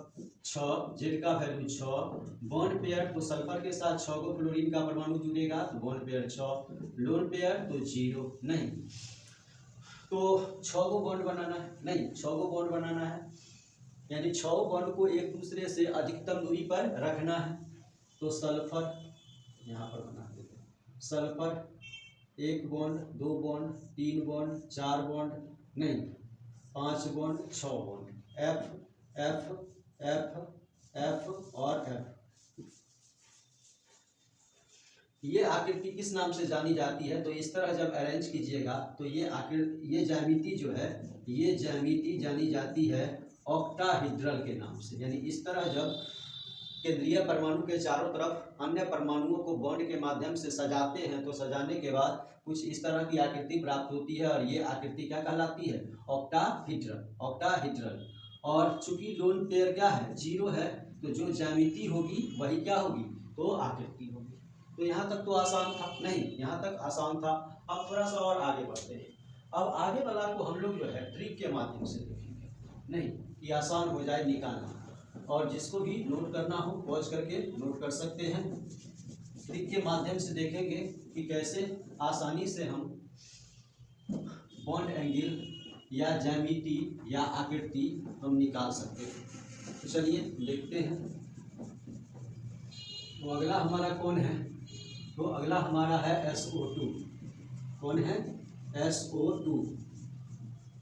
6, जेड का वैल्यू 6। बॉन्ड पेयर तो सल्फर के साथ 6 गो क्लोरीन का परमाणु जुड़ेगा, तो बॉन्ड पेयर 6, लोन पेयर तो 0 नहीं, तो 6 गो बॉन्ड बनाना है, नहीं 6 गो बॉन्ड बनाना है, यानी 6 बॉन्ड को एक दूसरे से अधिकतम दूरी पर रखना है। तो सल्फर यहाँ पर बना देते हैं, sulphur 1 bond, 2 bond, 3 bond, 4 bond, नहीं 5 bond, 6 bond, F F F F और F। ये आकृति किस नाम से जानी जाती है, तो इस तरह जब अरेंज कीजिएगा तो ये ज्यामिति जो है, ये ज्यामिति जानी जाती है ऑक्टाहीड्रल के नाम से। यानी इस तरह जब केंद्रीय परमाणु के चारों तरफ अन्य परमाणुओं को बॉन्ड के माध्यम से सजाते हैं, तो सजाने के बाद कुछ इस तरह की आकृति प्राप्त होती है और ये आकृति क्या कहलाती है, ऑक्टाहीड्रल, ऑक्टाहीड्रल। और चूंकि लोन पेयर क्या है, 0 है, तो जो ज्यामिति होगी वही क्या होगी, तो आकृति होगी। तो यहाँ तक तो आसान था, नहीं यहाँ तक आसान था। अब थोड़ा सा और आगे बढ़ते हैं। अब आगे वाला को हम लोग जो है ट्रिक के माध्यम से देखेंगे, नहीं कि आसान हो जाए निकालना। और जिसको भी नोट करना हो पॉज करके नोट कर सकते हैं। ट्रिक के माध्यम से देखेंगे कि कैसे आसानी से हम बॉन्ड एंगल या ज्यामिति या आकृति हम निकाल सकते हैं। तो चलिए देखते हैं। तो अगला हमारा कौन है, तो अगला हमारा है SO2। कौन है, SO2।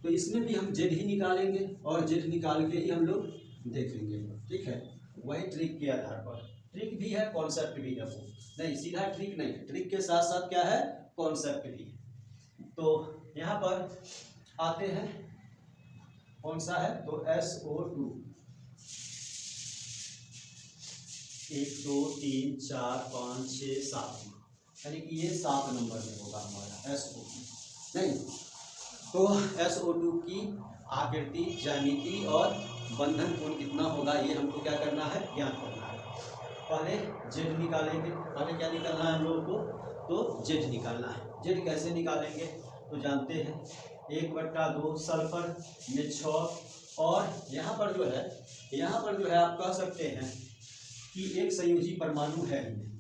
तो इसमें भी हम जेड ही निकालेंगे और जेड निकाल के ही हम लोग देखेंगे, ठीक है, वही ट्रिक के आधार पर। ट्रिक भी है, कॉन्सेप्ट भी है, वो नहीं सीधा ट्रिक नहीं है, ट्रिक के साथ साथ क्या है, कॉन्सेप्ट भी है। तो यहाँ पर आते हैं, कौन सा है, तो SO2। 1 2 3 4 5 6 7, यानी कि ये 7 नंबर में होगा हमारा SO2, नहीं। तो SO2 की आकृति, ज्यामिति और बंधन कोण कितना होगा, ये हमको क्या करना है, ज्ञात करना है। पहले जेड निकालेंगे। पहले क्या निकालना है हम लोगों को, तो जेड निकालना है। जेड कैसे निकालेंगे, तो जानते हैं 1/2 सल्फर में 6, और यहाँ पर जो है आप कह सकते हैं कि एक संयोजी परमाणु है इनमें,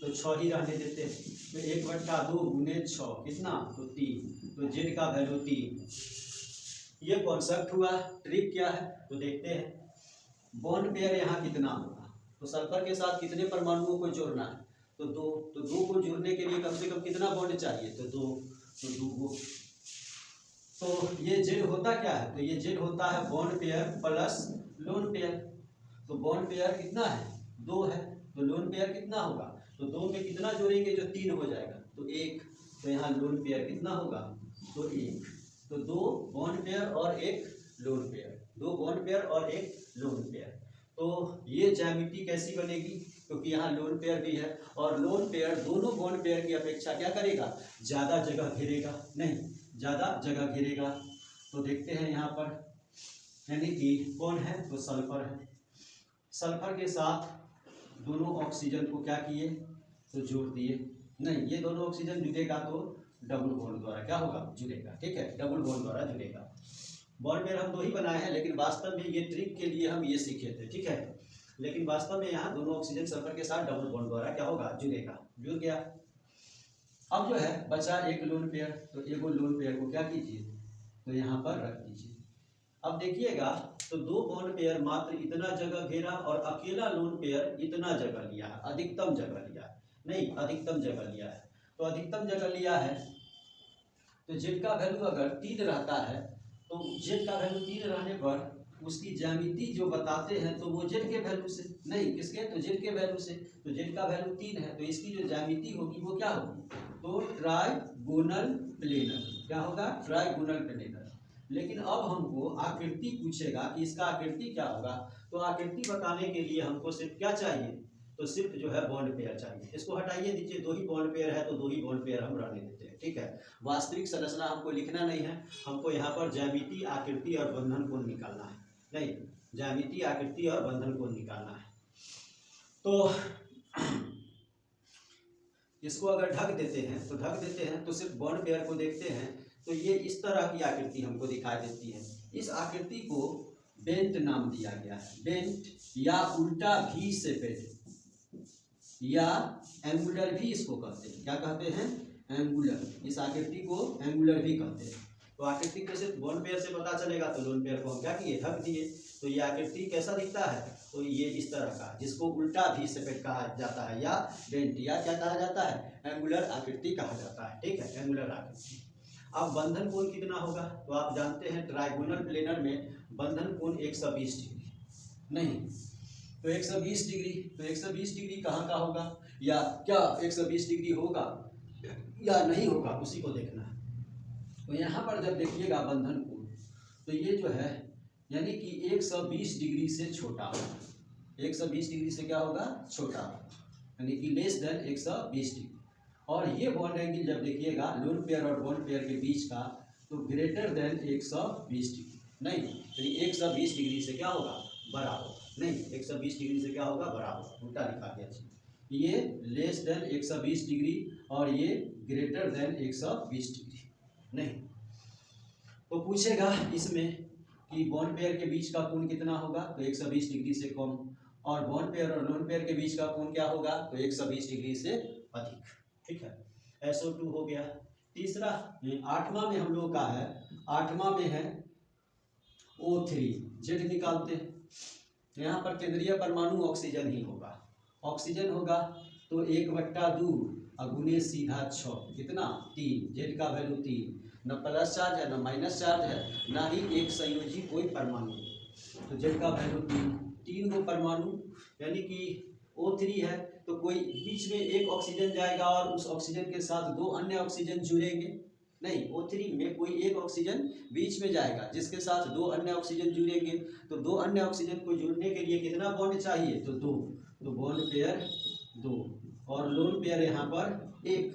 तो 6 ही रहने देते हैं। तो 1/2 गुने 6 कितना, तो 3, तो जेड का वैल्यू 3। ये कॉन्सेप्ट हुआ। ट्रिक क्या है, तो देखते हैं। बॉन्ड पेयर यहाँ कितना होगा, तो सल्फर के साथ कितने परमाणुओं को जोड़ना है, तो 2। तो 2 को जोड़ने के लिए कम से कम कितना बॉन्ड चाहिए, तो 2, तो 2 को। तो ये जेड होता क्या है, तो ये जेड होता है bond pair plus lone pair. तो बॉन्ड पेयर कितना है, 2 है, तो लोन पेयर कितना होगा, तो 2 में कितना जोड़ेंगे, जो 3 हो जाएगा, तो 1। तो यहाँ लोन पेयर कितना होगा, तो 1। तो 2 बॉन्ड पेयर और 1 लोन पेयर, 2 बॉन्ड पेयर और 1 लोन पेयर। तो ये ज्यामिति कैसी बनेगी, क्योंकि यहाँ लोन पेयर भी है, और लोन पेयर दोनों बॉन्ड पेयर की अपेक्षा क्या करेगा, ज़्यादा जगह घेरेगा, नहीं ज़्यादा जगह घेरेगा। तो देखते हैं यहाँ पर, यानी कि कौन है, तो सल्फर है। सल्फर के साथ दोनों ऑक्सीजन को क्या किए, तो जोड़ दिए। नहीं, ये दोनों ऑक्सीजन जुड़ेगा तो डबल बॉन्ड द्वारा क्या होगा, जुड़ेगा। ठीक है, डबल बॉन्ड द्वारा जुड़ेगा। बॉन्ड पेयर हम 2 ही बनाए हैं, लेकिन वास्तव में ये ट्रिक के लिए हम ये सीखे थे। ठीक है, लेकिन वास्तव में यहाँ दोनों ऑक्सीजन सल्फर के साथ डबल बॉन्ड द्वारा क्या होगा, जुड़ेगा। जुड़ गया। अब जो है बचा एक लोन पेयर, तो एक लोन पेयर को क्या कीजिए, तो यहाँ पर रख दीजिए। अब देखिएगा, तो 2 बॉन्ड पेयर मात्र इतना जगह घेरा, और अकेला लोन पेयर इतना जगह लिया है, अधिकतम जगह लिया है, नहीं अधिकतम जगह लिया है। तो अधिकतम जगह लिया है, तो जेड का वैल्यू अगर 3 रहता है, तो जेड का वैल्यू 3 रहने पर उसकी ज्यामिति जो बताते हैं, तो वो जेड के वैल्यू से, नहीं किसके, तो जेड के वैल्यू से। तो जेड का वैल्यू 3 है, तो इसकी जो ज्यामिति होगी वो क्या होगी, तो ट्राइगोनल प्लेनर। क्या होगा, ट्राइगोनल प्लेनर। लेकिन अब हमको आकृति पूछेगा कि इसका आकृति क्या होगा, तो आकृति बताने के लिए हमको सिर्फ क्या चाहिए, तो सिर्फ जो है बॉन्ड पेयर चाहिए। इसको हटाइए दीजिए, 2 ही बॉन्ड पेयर है, तो 2 ही बॉन्ड पेयर हम रहने देते हैं। ठीक है, वास्तविक संरचना हमको लिखना नहीं है, हमको यहाँ पर ज्यामिति, आकृति और बंधन कोण निकालना है। नहीं, ज्यामिति, आकृति और बंधन कोण निकालना है। तो इसको अगर ढक देते हैं, तो सिर्फ बॉन्ड पेयर को देखते हैं, तो ये इस तरह की आकृति हमको दिखाई देती है। इस आकृति को बेंट नाम दिया गया है। बेंट या उल्टा भी शेपेड या एंगुलर भी इसको कहते हैं। क्या कहते हैं, एंगुलर। इस आकृति को एंगुलर भी कहते हैं। तो आकृति को सिर्फ बॉन्ड पेयर से पता चलेगा, तो लोन पेयर को हम क्या किए, ढक दिए। तो ये आकृति कैसा दिखता है, तो ये इस तरह का, जिसको उल्टा भी शेपेड कहा जाता है, या बेंट, या क्या कहा जाता है, एंगुलर आकृति कहा जाता है। ठीक है, एंगुलर आकृति। अब बंधन कोण कितना होगा, तो आप जानते हैं ट्राइगोनल प्लेनर में बंधन कोण 120 डिग्री, नहीं तो 120 डिग्री। तो 120 डिग्री कहाँ का होगा, या क्या 120 डिग्री होगा या नहीं होगा, उसी को देखना है। तो यहाँ पर जब देखिएगा बंधन कोण, तो ये जो है यानी कि 120 डिग्री से छोटा होगा। 120 डिग्री से क्या होगा, छोटा होगा, यानी कि लेस देन 120 डिग्री। और ये बॉन्ड एंगल जब देखिएगा लोन पेयर और बॉन्ड पेयर के बीच का, तो ग्रेटर देन 120 डिग्री, नहीं यानी 120 डिग्री से क्या होगा, बड़ा होगा। नहीं, 120 डिग्री से क्या होगा, बड़ा होगा। उल्टा लिखा गया जी, ये लेस देन 120 डिग्री और ये ग्रेटर देन 120 डिग्री। नहीं, तो पूछेगा इसमें कि बॉन्ड पेयर के बीच का कोण कितना होगा, तो 120 डिग्री से कम, और बॉन्ड पेयर और लोन पेयर के बीच का कोण क्या होगा, तो 120 डिग्री से अधिक। ठीक है, SO2 हो गया। तीसरा 8वां में हम लोग का है, 8वां में है O3। जेड निकालते हैं, यहाँ पर केंद्रीय परमाणु ऑक्सीजन ही होगा। ऑक्सीजन होगा तो 1/2 गुने सीधा 6, कितना 3। जेड का वैल्यू 3, न प्लस चार्ज है न माइनस चार्ज है, ना ही एक संयोजी कोई परमाणु। तो जेड का वैल्यू 3 गो परमाणु, यानी कि O3 है, तो कोई बीच में एक ऑक्सीजन जाएगा और उस ऑक्सीजन के साथ 2 अन्य ऑक्सीजन जुड़ेंगे। नहीं, O3 में कोई एक ऑक्सीजन बीच में जाएगा जिसके साथ 2 अन्य ऑक्सीजन जुड़ेंगे। तो 2 अन्य ऑक्सीजन को जुड़ने के लिए कितना बॉन्ड चाहिए, तो 2। तो बॉन्ड पेयर 2 और लोन पेयर यहाँ पर 1।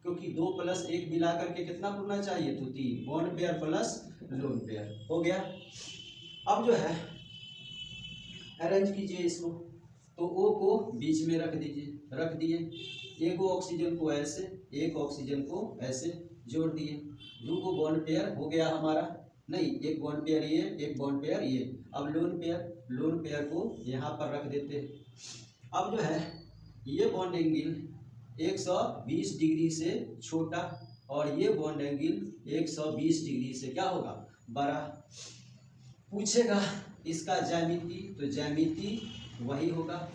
क्योंकि 2 + 1 मिला करके कितना पुरना चाहिए, तो 3, bond pair plus lone pair हो गया। अब जो है अरेंज कीजिए इसको, तो O को बीच में रख दीजिए, रख दिए, एक ऑक्सीजन को ऐसे, एक ऑक्सीजन को ऐसे जोड़ दिए, 2 को बॉन्ड पेयर हो गया हमारा, नहीं एक बॉन्ड पेयर ये, एक बॉन्ड पेयर ये। अब लोन पेयर को यहाँ पर रख देते हैं। अब जो है ये बॉन्ड एंगल 120 डिग्री से छोटा और ये बॉन्ड एंगल 120 डिग्री से क्या होगा, बड़ा। पूछेगा इसका ज्यामिति, तो ज्यामिति वही होगा,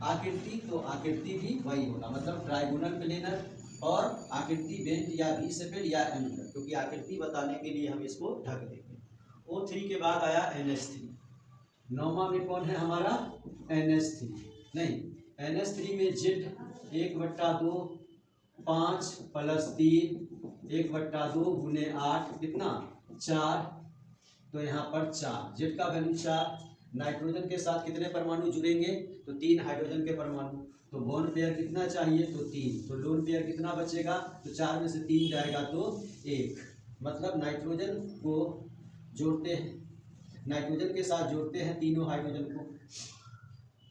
आकृति तो आकृति भी वही होगा, मतलब ट्राइगोनल प्लेनर और आकृति बेंट या बी सेपेड या एनुलर, क्योंकि आकृति बताने के लिए हम इसको ढक देंगे। O3 के बाद आया NH3, नौवां में कौन है हमारा, NH3, नहीं NH3 में Z 1/2 5 + 3 1/2 × 8 कितना 4, तो यहाँ पर 4, Z का वैल्यू 4। नाइट्रोजन के साथ कितने परमाणु जुड़ेंगे, तो 3 हाइड्रोजन के परमाणु, तो बॉन्ड पेयर कितना चाहिए, तो 3, तो लोन पेयर कितना बचेगा, तो 4 में से 3 जाएगा तो 1, मतलब नाइट्रोजन को जोड़ते हैं, नाइट्रोजन के साथ जोड़ते हैं तीनों हाइड्रोजन को,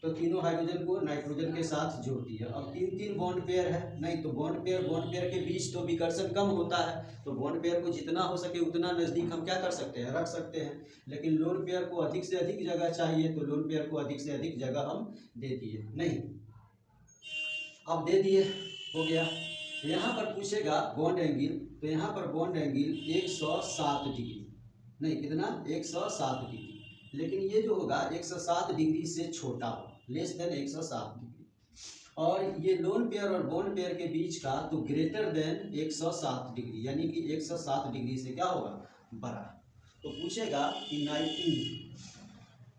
तो तीनों हाइड्रोजन को नाइट्रोजन के साथ जोड़ दिया। अब 3 बॉन्ड पेयर है, नहीं तो बॉन्ड पेयर के बीच तो विकर्षण कम होता है, तो बॉन्ड पेयर को जितना हो सके उतना नज़दीक हम क्या कर सकते हैं, रख सकते हैं। लेकिन लोन पेयर को अधिक से अधिक जगह चाहिए, तो लोन पेयर को अधिक से अधिक जगह हम दे दिए, नहीं अब दे दिए, हो गया। यहाँ पर पूछेगा बॉन्ड एंगल, तो यहाँ पर बॉन्ड एंगल 107 डिग्री, नहीं कितना 107 डिग्री, लेकिन ये जो होगा 107 डिग्री से छोटा हो, लेस देन 107 डिग्री, और ये लोन पेयर और बॉन्ड पेयर के बीच का तो ग्रेटर देन 107 डिग्री, यानी कि 107 डिग्री से क्या होगा, बड़ा। तो पूछेगा कि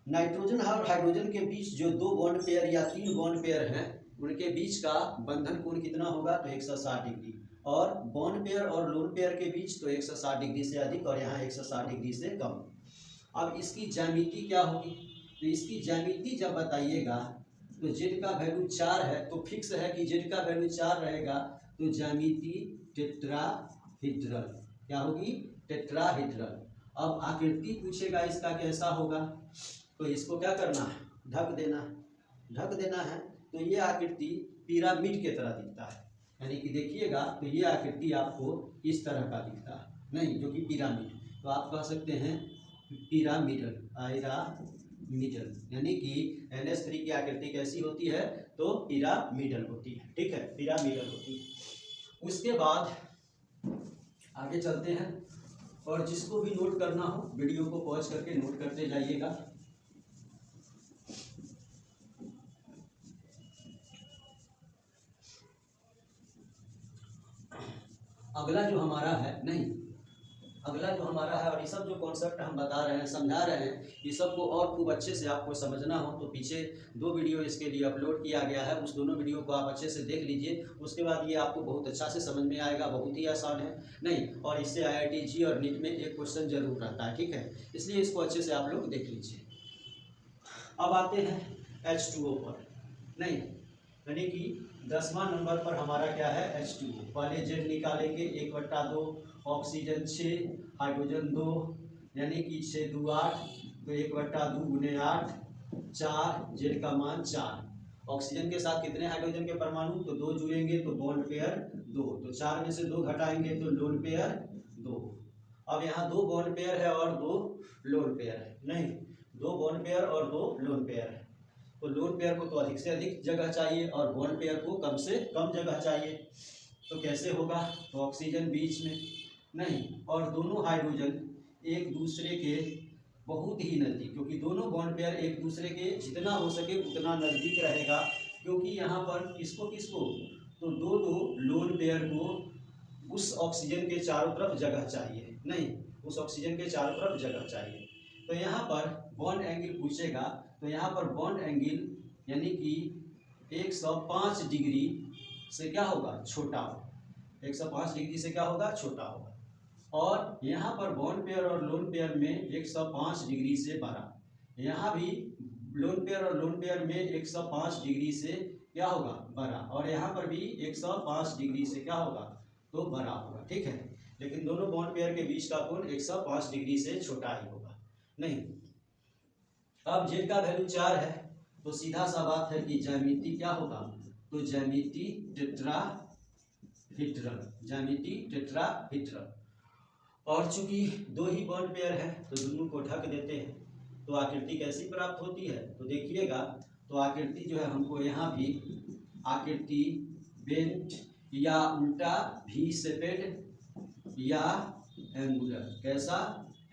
नाइट्रोजन और हाइड्रोजन के बीच जो 2 बॉन्ड पेयर या 3 बॉन्ड पेयर हैं उनके बीच का बंधन कोण कितना होगा, तो 160 डिग्री, और बॉन्ड पेयर और लोन पेयर के बीच तो 160 डिग्री से अधिक और यहाँ 160 डिग्री से कम। अब इसकी ज्यामिति क्या होगी, तो इसकी ज्यामिति जब बताइएगा तो Z का वैल्यू 4 है, तो फिक्स है कि Z का वैल्यू 4 रहेगा, तो ज्यामिति टेट्राहीड्रल क्या होगी, टेट्राहीड्रल। अब आकृति पूछेगा इसका कैसा होगा, तो इसको क्या करना है, ढक देना है, तो ये आकृति पिरामिड की तरह दिखता है, यानी कि देखिएगा तो ये आकृति आपको इस तरह का दिखता है, नहीं जो कि पिरामिड, तो आप कह सकते हैं पिरामिडल, यानी कि NH3 की आकृति कैसी होती है, तो पिरामिडल होती है, ठीक है, पिरामिडल होती है। उसके बाद आगे चलते हैं, और जिसको भी नोट करना हो वीडियो को पॉज करके नोट करते जाइएगा। अगला जो हमारा है, और ये सब जो कॉन्सेप्ट हम बता रहे हैं, समझा रहे हैं, ये सब को और खूब अच्छे से आपको समझना हो तो पीछे 2 वीडियो इसके लिए अपलोड किया गया है, उस दोनों वीडियो को आप अच्छे से देख लीजिए, उसके बाद ये आपको बहुत अच्छा से समझ में आएगा, बहुत ही आसान है, नहीं और इससे IIT जी और नीट में एक क्वेश्चन जरूर रहता है, ठीक है, इसलिए इसको अच्छे से आप लोग देख लीजिए। अब आते हैं H2O पर, नहीं यानी कि 10वां नंबर पर हमारा क्या है, H2O। पहले Z निकालेंगे, 1/2 ऑक्सीजन 6 हाइड्रोजन 2, यानी कि 6 2 8, तो 1/2 × 8 4, Z का मान 4। ऑक्सीजन के साथ कितने हाइड्रोजन के परमाणु, तो 2 जुड़ेंगे, तो बॉन्ड पेयर 2, तो 4 में से 2 घटाएंगे तो लोन पेयर 2। अब यहाँ 2 बॉन्ड पेयर है और 2 लोन पेयर है, नहीं 2 बॉन्ड पेयर और 2 लोन पेयर है, तो लोन पेयर को तो अधिक से अधिक जगह चाहिए और बॉन्ड पेयर को कम से कम जगह चाहिए, तो कैसे होगा, तो ऑक्सीजन बीच में, नहीं और दोनों हाइड्रोजन एक दूसरे के बहुत ही नज़दीक, क्योंकि दोनों बॉन्ड पेयर एक दूसरे के जितना हो सके उतना नज़दीक रहेगा, क्योंकि यहाँ पर किसको तो दो लोन पेयर को उस ऑक्सीजन के चारों तरफ जगह चाहिए, नहीं उस ऑक्सीजन के चारों तरफ जगह चाहिए। तो यहाँ पर बॉन्ड एंगल पूछेगा, तो यहाँ पर बॉन्ड एंगल यानी कि 105 डिग्री से क्या होगा, छोटा होगा, 105 डिग्री से क्या होगा, छोटा होगा, और यहाँ पर बॉन्ड पेयर और लोन पेयर में 105 डिग्री से बड़ा, यहाँ भी लोन पेयर और लोन पेयर में 105 डिग्री से क्या होगा, बड़ा, और यहाँ पर भी 105 डिग्री से क्या होगा, तो बड़ा होगा, ठीक है। लेकिन दोनों बॉन्ड पेयर के बीच का कोण 105 डिग्री से छोटा ही होगा। नहीं, अब जेड का वैल्यू 4 है तो सीधा सा बात है कि ज्यामिति क्या होगा, तो ज्यामिति टेट्राहीड्रल, ज्यामिति टेट्राहीड्रल। और चूंकि दो ही बॉन्ड पेयर है तो दोनों को ढक देते हैं, तो आकृति कैसी प्राप्त होती है, तो देखिएगा, तो आकृति जो है हमको यहाँ भी आकृति बेंट या उल्टा, भी शेपेड या एंगुलर, कैसा,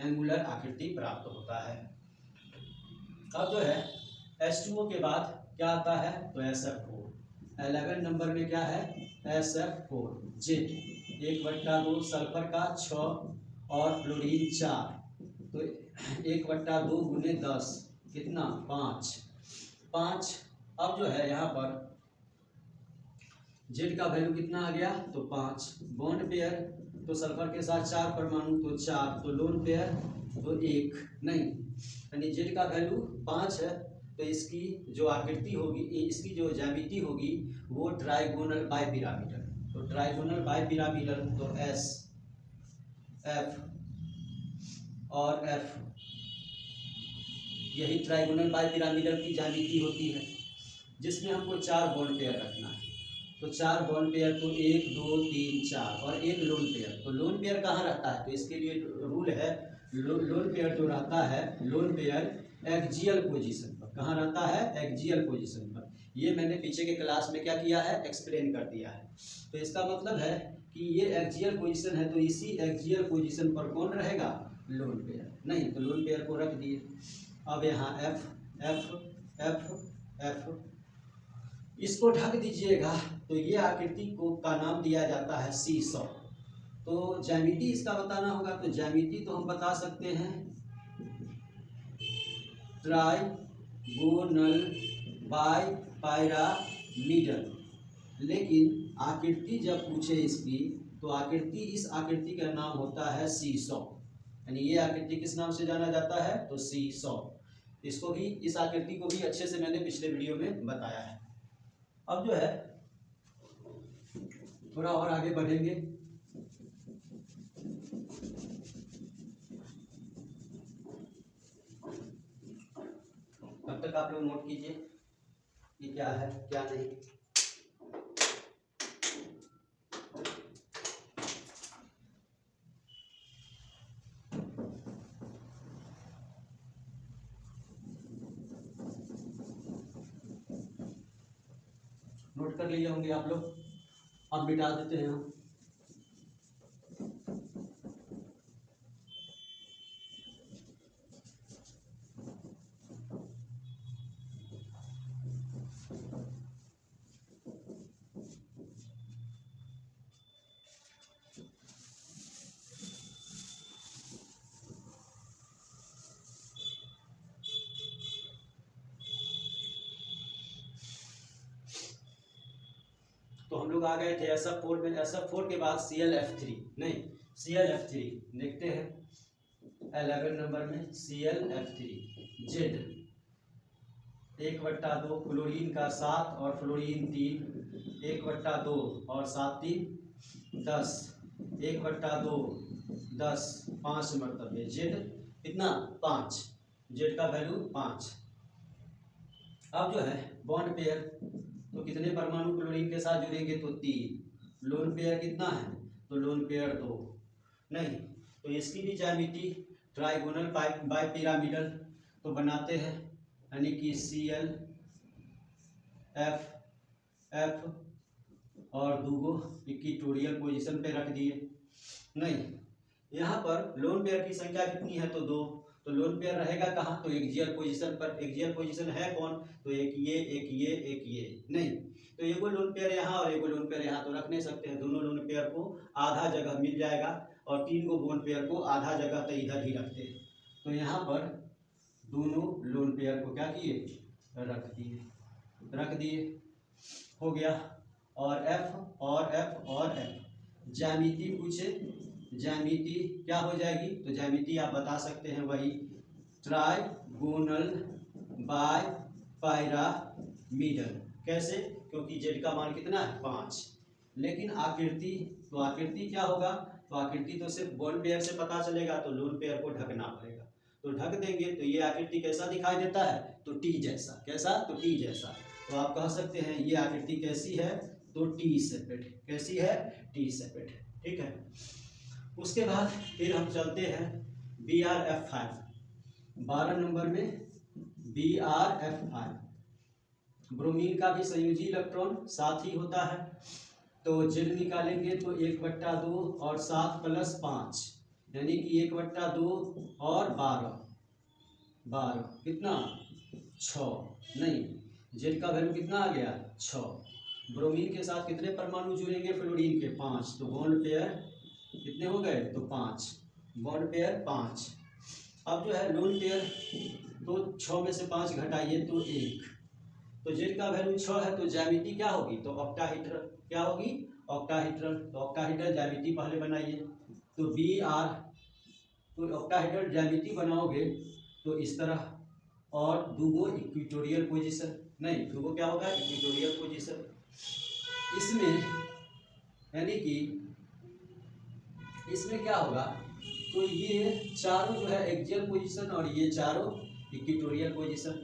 एंगुलर आकृति प्राप्त होता है। अब जो है H2O के बाद क्या आता है, तो SF4। 11 नंबर में क्या है, SF4 जेड 1/2 सल्फर का 6 और फ्लोरीन 4, तो 1/2 गुने 10 कितना 5। अब जो है यहाँ पर जेड का वैल्यू कितना आ गया, तो 5। बॉन्ड पेयर तो सल्फर के साथ 4 परमाणु, तो 4, तो लोन पेयर तो 1 नहीं, यानी जेड का वैल्यू 5 है, तो इसकी जो आकृति होगी, इसकी जो ज्यामिति होगी वो ट्राइगोनल बाइपिरामिडल, तो ट्राइगोनल बाइपिरामिडल, तो एस एफ और एफ, यही ट्राइगोनल बाइपिरामिडल की ज्यामिति होती है, जिसमें हमको 4 बॉन्ड पेयर रखना है। तो 4 बॉन्ड पेयर तो 1 2 3 4 और एक लोन पेयर, तो लोन पेयर कहाँ रहता है, तो इसके लिए रूल है, लोन पेयर जो रहता है, लोन पेयर एक्सियल पोजीशन पर, कहाँ रहता है, एक्सियल पोजीशन पर। ये मैंने पीछे के क्लास में क्या किया है, एक्सप्लेन कर दिया है। तो इसका मतलब है कि ये एक्सियल पोजीशन है, तो इसी एक्सियल पोजीशन पर कौन रहेगा, लोन पेयर। नहीं, तो लोन पेयर को रख दिए। अब यहाँ एफ एफ एफ एफ, इसको ढक दीजिएगा, तो ये आकृति को का नाम दिया जाता है सीसॉ। तो ज्यामिति इसका बताना होगा, तो ज्यामिति तो हम बता सकते हैं ट्राइगोनल बाइपिरामिडल, लेकिन आकृति जब पूछे इसकी, तो आकृति, इस आकृति का नाम होता है सीसॉ, यानी ये आकृति किस नाम से जाना जाता है, तो सीसॉ। इसको भी, इस आकृति को भी अच्छे से मैंने पिछले वीडियो में बताया है। अब जो है थोड़ा और आगे बढ़ेंगे, तब तक आप लोग नोट कीजिए कि क्या है क्या नहीं। नोट कर लिए होंगे आप लोग, अब मिटा देते हैं हम। तो हम लोग आ गए थे SF4 में। SF4 के बाद ClF3, नहीं ClF3 देखते हैं 11 नंबर में ClF3 जेड 1/2 क्लोरीन का 7 और फ्लोरीन 3, 1/2 और 7 3 10, 1/2 10 5 मरतबे जेड कितना 5, जेड का वैल्यू 5। अब जो है बॉन्ड पेयर, तो कितने परमाणु क्लोरीन के साथ जुड़ेंगे, तो 3। लोन पेयर कितना है, तो लोन पेयर 2 नहीं, तो इसकी भी ज्यामिति ट्राइगोनल बाइपिरामिडल तो बनाते हैं, यानी कि Cl एफ एफ और दूगो इक्विटोरियल पोजीशन पे रख दिए। नहीं, यहाँ पर लोन पेयर की संख्या कितनी है, तो 2, तो लोन पेयर रहेगा कहाँ, तो एक्सियल पोजीशन पर। एक्सियल पोजीशन है कौन, तो एक ये एक ये एक ये, नहीं, तो एगो लोन पेयर यहाँ और एगो लोन पेयर यहाँ तो रख नहीं सकते हैं, दोनों लोन पेयर को आधा जगह मिल जाएगा, और 3 गो बॉन्ड पेयर को आधा जगह तो इधर ही रखते हैं। तो यहाँ पर दोनों लोन पेयर को क्या किए, रख दिए, हो गया। और एफ और एफ और एफ, ज्यामिति पूछे, ज्यामिति क्या हो जाएगी, तो ज्यामिति आप बता सकते हैं वही ट्राइगोनल बाइपिरामिडल। कैसे, क्योंकि जेड का मान कितना है 5, लेकिन आकृति, तो आकृति क्या होगा, तो आकृति तो सिर्फ बॉन्ड पेयर से पता चलेगा, तो लोन पेयर को ढकना पड़ेगा। तो ढक देंगे तो ये आकृति कैसा दिखाई देता है, तो टी जैसा। कैसा, तो टी जैसा। तो आप कह सकते हैं ये आकृति कैसी है, तो टी सेपेट। कैसी है, टी सेपेट। ठीक है। उसके बाद फिर हम चलते हैं BrF5, 12 नंबर में BrF5। ब्रोमीन का भी संयोजी इलेक्ट्रॉन साथ ही होता है। तो जेड निकालेंगे तो 1/2 और 7 + 5 यानी कि 1/2 और 12 कितना 6, नहीं जेड का वैल्यू कितना आ गया 6। ब्रोमीन के साथ कितने परमाणु जुड़ेंगे, फ्लोरीन के 5, तो बॉन्ड पेयर कितने हो गए, तो 5, बॉन्ड पेयर 5। अब जो है लोन पेयर, तो 6 में से 5 घटाइए तो 1, तो जेड का वैल्यू 6 है, तो ज्यामिति क्या होगी, तो ऑक्टाहेड्रल। क्या होगी, ऑक्टाहेड्रल। तो ऑक्टाहेड्रल ज्यामिति पहले बनाइए, तो Br, तो ऑक्टाहेड्रल ज्यामिति बनाओगे तो इस तरह, और दूगो इक्वेटोरियल पोजीशन, नहीं दूगो क्या होगा, इक्वेटोरियल पोजीशन। इसमें यानी कि इसमें क्या होगा, तो ये चारों जो है एक्सियल पोजीशन और ये चारों इक्वेटोरियल पोजीशन।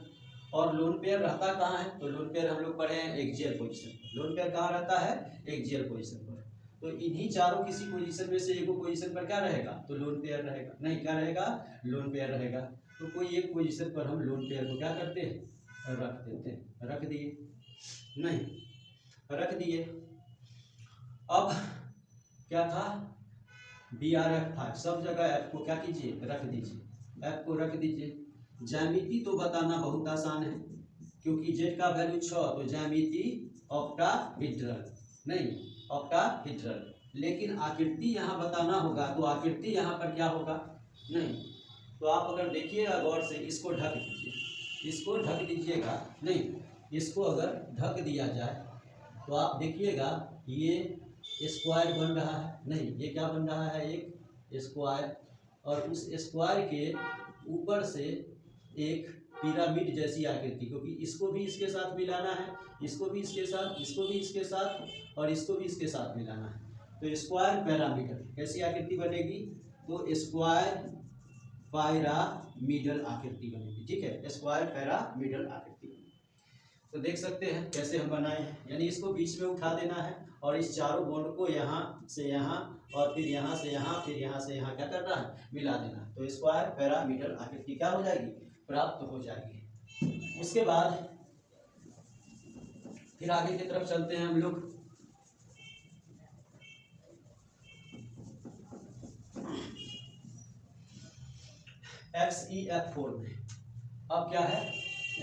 और लोन पेयर रहता कहाँ है, तो लोन पेयर हम लोग पढ़े हैं एक्सियल पोजीशन। लोन पेयर कहाँ रहता है, एक्सियल पोजीशन पर। तो इन्हीं चारों किसी पोजीशन में से एक पोजीशन पर क्या रहेगा, तो लोन पेयर रहेगा। नहीं क्या रहेगा, लोन पेयर रहेगा। तो कोई एक पोजीशन पर हम लोन पेयर को क्या करते हैं, रख देते हैं। रख दिए, नहीं रख दिए। अब क्या था, BrF5, सब जगह F को क्या कीजिए, रख दीजिए। F को रख दीजिए। ज्यामिति तो बताना बहुत आसान है, क्योंकि जेड का वैल्यू 6, तो ज्यामिति ऑक्टाहेड्रल, नहीं ऑक्टाहेड्रल। लेकिन आकृति यहाँ बताना होगा, तो आकृति यहाँ पर क्या होगा, नहीं। तो आप अगर देखिएगा गौर से, इसको ढक दीजिए, इसको ढक दीजिएगा, नहीं इसको अगर ढक दिया जाए तो आप देखिएगा ये स्क्वायर बन रहा है, नहीं ये क्या बन रहा है, एक स्क्वायर। और उस स्क्वायर के ऊपर से एक पिरामिड जैसी आकृति, क्योंकि इसको भी इसके साथ मिलाना है, इसको भी इसके साथ, इसको भी इसके साथ, और इसको भी इसके साथ मिलाना है। तो स्क्वायर पैरामिडल कैसी आकृति बनेगी, तो स्क्वायर पैरामिडल आकृति बनेगी। ठीक है, स्क्वायर पैरामिडल आकृति। तो देख सकते हैं कैसे हम बनाए हैं, यानी इसको बीच में उठा देना है और इस चारों बॉन्ड को यहाँ से यहाँ और फिर यहाँ से यहाँ, फिर यहाँ से यहाँ क्या करना है, मिला देना। तो स्क्वायर पैरामिडल आकृति क्या हो जाएगी, प्राप्त हो जाएगी। उसके बाद फिर आगे की तरफ चलते हैं हम लोग। XeF4 में अब क्या है,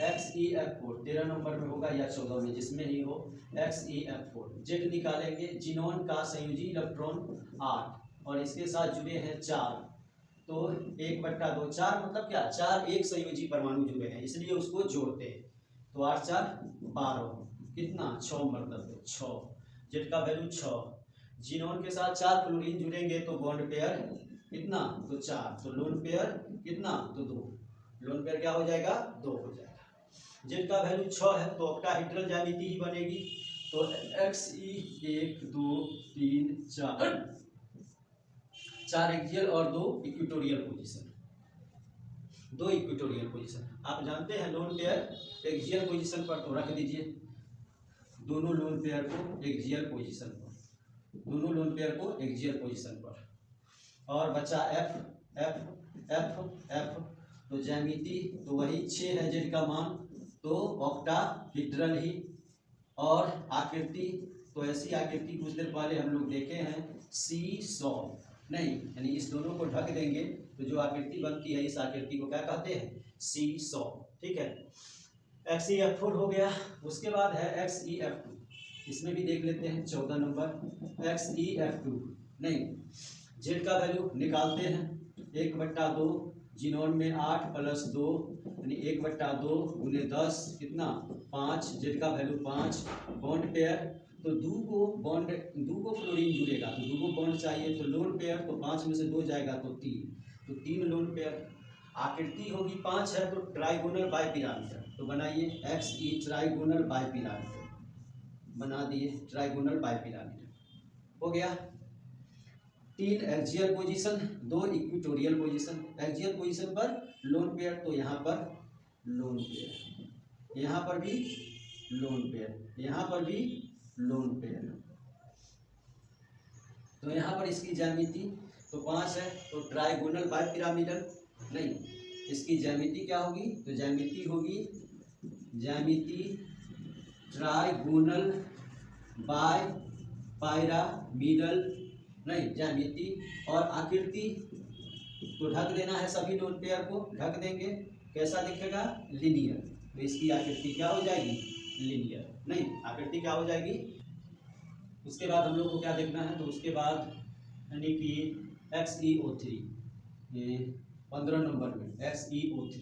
XeF4 13 नंबर में होगा या 14 में, जिसमें ही हो। XeF4 जेड निकालेंगे, जिनोन का संयोजी इलेक्ट्रॉन 8 और इसके साथ जुड़े हैं 4, तो 1/2, 4 मतलब क्या, 4 एक संयोजी परमाणु जुड़े हैं, इसलिए उसको जोड़ते हैं। तो 8 × 4 = 12, कितना 6 मतलब 6, जेड का वैल्यू 6। जिनोन के साथ 4 फ्लोरीन जुड़ेंगे तो बॉन्ड पेयर कितना, तो 4, तो लोन पेयर कितना, तो 2, लोन पेयर क्या हो जाएगा, 2 हो जाएगा। जेड का वैल्यू 6 है, तो ऑक्टाहेड्रल ज्यामिति ही बनेगी। तो Xe 1 2 3 4, 4 एक्सियल और 2 इक्वेटोरियल पोजीशन, 2 इक्वेटोरियल पोजीशन। आप जानते हैं लोन पेयर एक्सियल पोजीशन पर, तो रख दीजिए दोनों लोन पेयर को एक्सियल पोजीशन पर, दोनों लोन पेयर को एक्सियल पोजीशन पर। और बचा F F F F, तो ज्यामिति तो वही 6 है जेड का मान, तो ऑक्टाहेड्रल ही। और आकृति तो ऐसी आकृति कुछ देर पहले हम लोग देखे हैं, C100, नहीं यानी इस दोनों को ढक देंगे तो जो आकृति बनती है, इस आकृति को क्या कहते हैं, C100। ठीक है, XeF4 हो गया। उसके बाद है XeF2, इसमें भी देख लेते हैं 14 नंबर। XeF2 नहीं, जेड का वैल्यू निकालते हैं, 1/2, जिनोन में 8 + 2 यानी 1/2 × 10 कितना 5, जेड का वैल्यू 5। बॉन्ड पेयर तो दो को फ्लोरीन जुड़ेगा, तो 2 बॉन्ड चाहिए, तो लोन पेयर तो 5 में से 2 जाएगा तो 3, तो 3 लोन पेयर। आकृति होगी 5 है, तो ट्राइगोनल बाइपिरामिडल, तो बनाइए Xe ट्राइगोनल बाइपिरामिडल, बना दिए ट्राइगोनल बाइपिरामिडल। हो गया। 3 axial position, 2 equatorial position. Axial position पर लोन पेयर, तो यहाँ पर लोन पेयर, यहाँ पर भी लोन पेयर, यहाँ पर भी लोन पेयर। तो यहाँ पर इसकी ज्यामिति तो 5 है, तो ट्राइगोनल बाय पिरामिडल नहीं, इसकी ज्यामिति क्या होगी, तो ज्यामिति होगी, ज्यामिति ट्राइगोनल बाय पिरामिडल नहीं, ज्यामिति और आकृति तो ढक देना है, सभी लोन पेयर को ढक देंगे। कैसा दिखेगा, लीनियर। तो इसकी आकृति क्या हो जाएगी, लीनियर नहीं, आकृति क्या हो जाएगी। उसके बाद हम लोग को क्या देखना है, तो उसके बाद यानी कि XeO3 15 नंबर में XeO3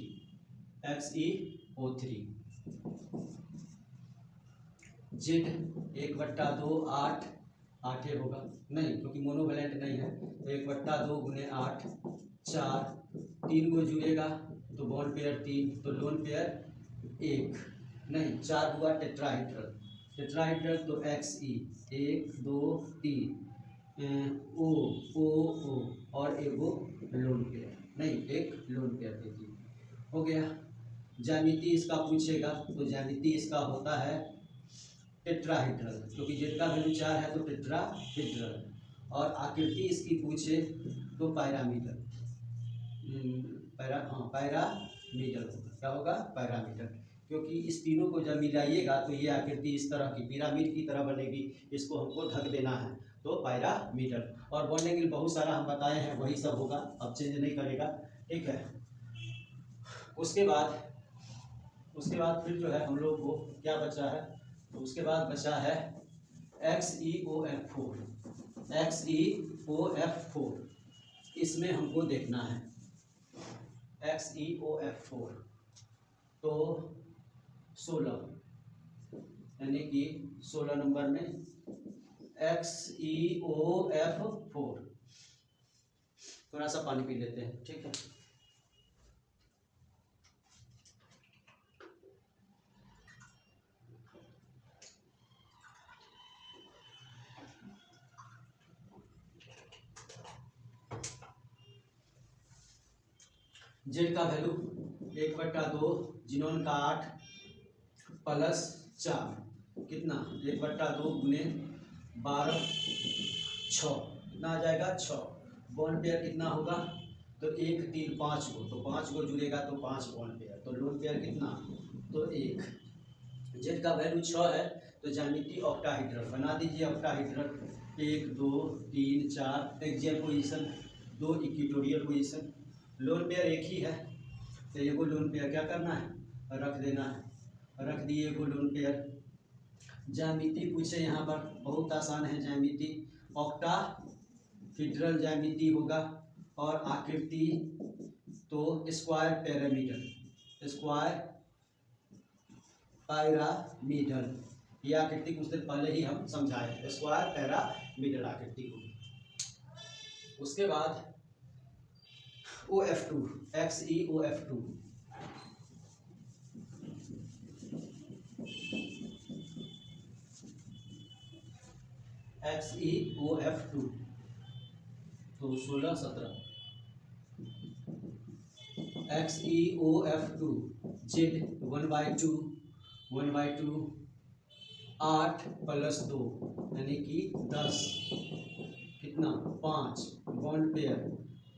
Z 1/2 8 8 होगा नहीं, क्योंकि मोनोवैलेंट नहीं है, तो 1/2 × 8 4, 3 को जुड़ेगा तो बॉन्ड पेयर 3, तो लोन पेयर 1 नहीं, 4 हुआ टेट्राहेड्रल, टेट्राहेड्रल तो Xe 1 2 3 O O O और एगो लोन पेयर नहीं, एक लोन पेयर देती हो गया। ज्यामिति इसका पूछेगा, तो ज्यामिति इसका होता है टेट्राहेड्रल, क्योंकि जेड का वैल्यू 4 है तो टेट्राहेड्रल, और आकृति इसकी पूछे तो पैरामीटर, पैरामीटर होगा। क्या होगा, पैरामीटर, क्योंकि इस तीनों को जब मिलाइएगा तो ये आकृति इस तरह की पिरामिड की तरह बनेगी, इसको हमको ढक देना है, तो पैरामीटर। और बॉन्ड एंगल बहुत सारा हम बताए हैं, वही सब होगा, अब चेंज नहीं करेगा, ठीक है। उसके बाद फिर जो है हम लोग को क्या बचा है, तो उसके बाद बचा है XeOF4, इसमें हमको देखना है XeOF4 तो 16 यानी कि 16 नंबर में XeOF4। थोड़ा सा पानी पी लेते हैं, ठीक है। जेड का वैल्यू 1/2 जिनोन का 8 + 4 कितना, 1/2 × 12 6 कितना आ जाएगा, 6। बॉन्ड पेयर कितना होगा, तो 1 3 5 गो, तो 5 गो जुड़ेगा तो 5 बॉन्ड पेयर, तो लोन पेयर कितना, तो 1। जेड का वैल्यू 6 है, तो ज्यामिति ऑक्टाहेड्रल बना दीजिए, octahedral 1 2 3 4 axial position, 2 equatorial position. Lone pair एक ही है, तो एगो लोन पेयर क्या करना है, रख देना है, रख दिए एगो लोन पेयर। ज्यामिति पूछे यहाँ पर, बहुत आसान है ज्यामिति, ऑक्टाहेड्रल ज्यामिति होगा, और आकृति तो स्क्वायर पिरामिडल, स्क्वायर पिरामिडल, यह आकृति कुछ देर पहले ही हम समझाए, स्क्वायर पिरामिडल आकृति को। उसके बाद OF2 XeOF2 तो 16 17 XeOF2 Z 1/2 8 + 2 यानी कि 10 कितना, 5 बॉन्ड पेयर,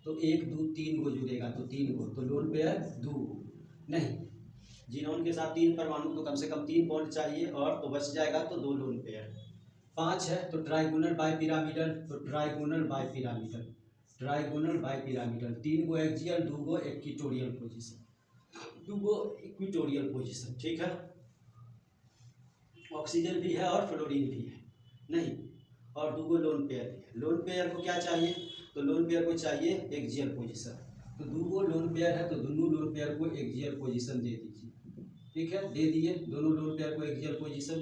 तो 1 2 3 को जुड़ेगा तो 3 को, तो लोन पेयर 2 नहीं, जिनोन के साथ 3 परमाणु, तो कम से कम 3 बॉन्ड चाहिए, और तो बच जाएगा तो 2 लोन पेयर। 5 है तो ट्राइगोनल बाय पिरामिडल, तो ट्राइगोनल बाय पिरामिडल 3 गो एक्सियल, 2 गो इक्विटोरियल पोजीशन, ठीक है। ऑक्सीजन भी है और फ्लोरीन भी है नहीं, और 2 गो लोन पेयर भी है। लोन पेयर को क्या चाहिए, तो लोन पेयर को चाहिए एक्सियल पोजीशन, तो 2 गो लोन पेयर है, तो दोनों लोन पेयर को एक्सियल पोजीशन दे दीजिए, ठीक है, दे दिए दोनों लोन पेयर को एक्सियल पोजीशन।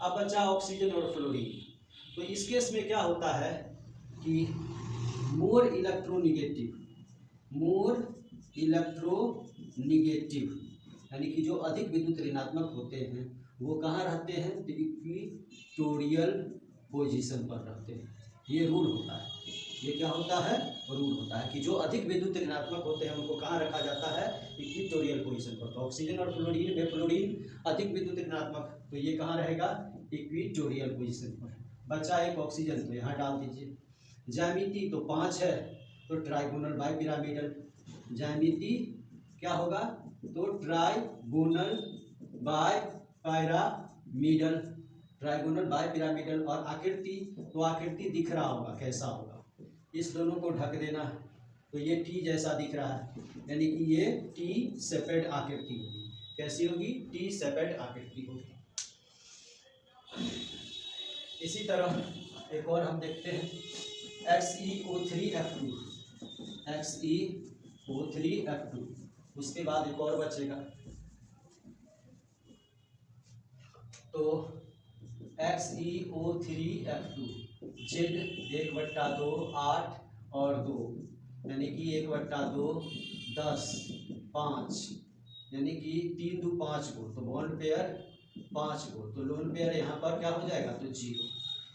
अब बचा ऑक्सीजन और फ्लोरीन, तो इस केस में क्या होता है कि मोर इलेक्ट्रोनिगेटिव यानी कि जो अधिक विद्युत ऋणात्मक होते हैं वो कहाँ रहते हैं, तो इक्विटोरियल पोजीशन पर रहते हैं, ये रूल होता है। ये क्या होता है? रूल होता है कि जो अधिक विद्युत ऋणात्मक होते हैं उनको कहाँ रखा जाता है? इक्विटोरियल पोजीशन पर। तो ऑक्सीजन और फ्लोरीन में फ्लोरीन अधिक विद्युत ऋणात्मक, तो ये कहाँ रहेगा? इक्विटोरियल पोजीशन पर। बचा एक ऑक्सीजन, तो यहाँ डाल दीजिए। ज्यामिति तो 5 है, तो ट्राइगोनल बाइपिरामिडल। ज्यामिति क्या होगा? तो ट्राइगोनल बाइपिरामिडल, ट्राइगोनल बाइपिरामिडल। और आकृति, तो आकृति दिख रहा होगा कैसा होगा, इस दोनों को ढक देना, तो ये टी जैसा दिख रहा है, यानी कि ये टी सेपेड आकृति होगी। कैसी होगी? टी सेपेड आकृति होगी। इसी तरह एक और हम देखते हैं, XeO3F2, XeO3F2। उसके बाद एक और बचेगा, तो XeO3F2 Z 1/2 8 और 2, यानी कि 1/2 10 5, यानी कि 3 2 5 को, तो बॉन्ड पेयर 5 को, तो लोन पेयर यहाँ पर क्या हो जाएगा? तो 0,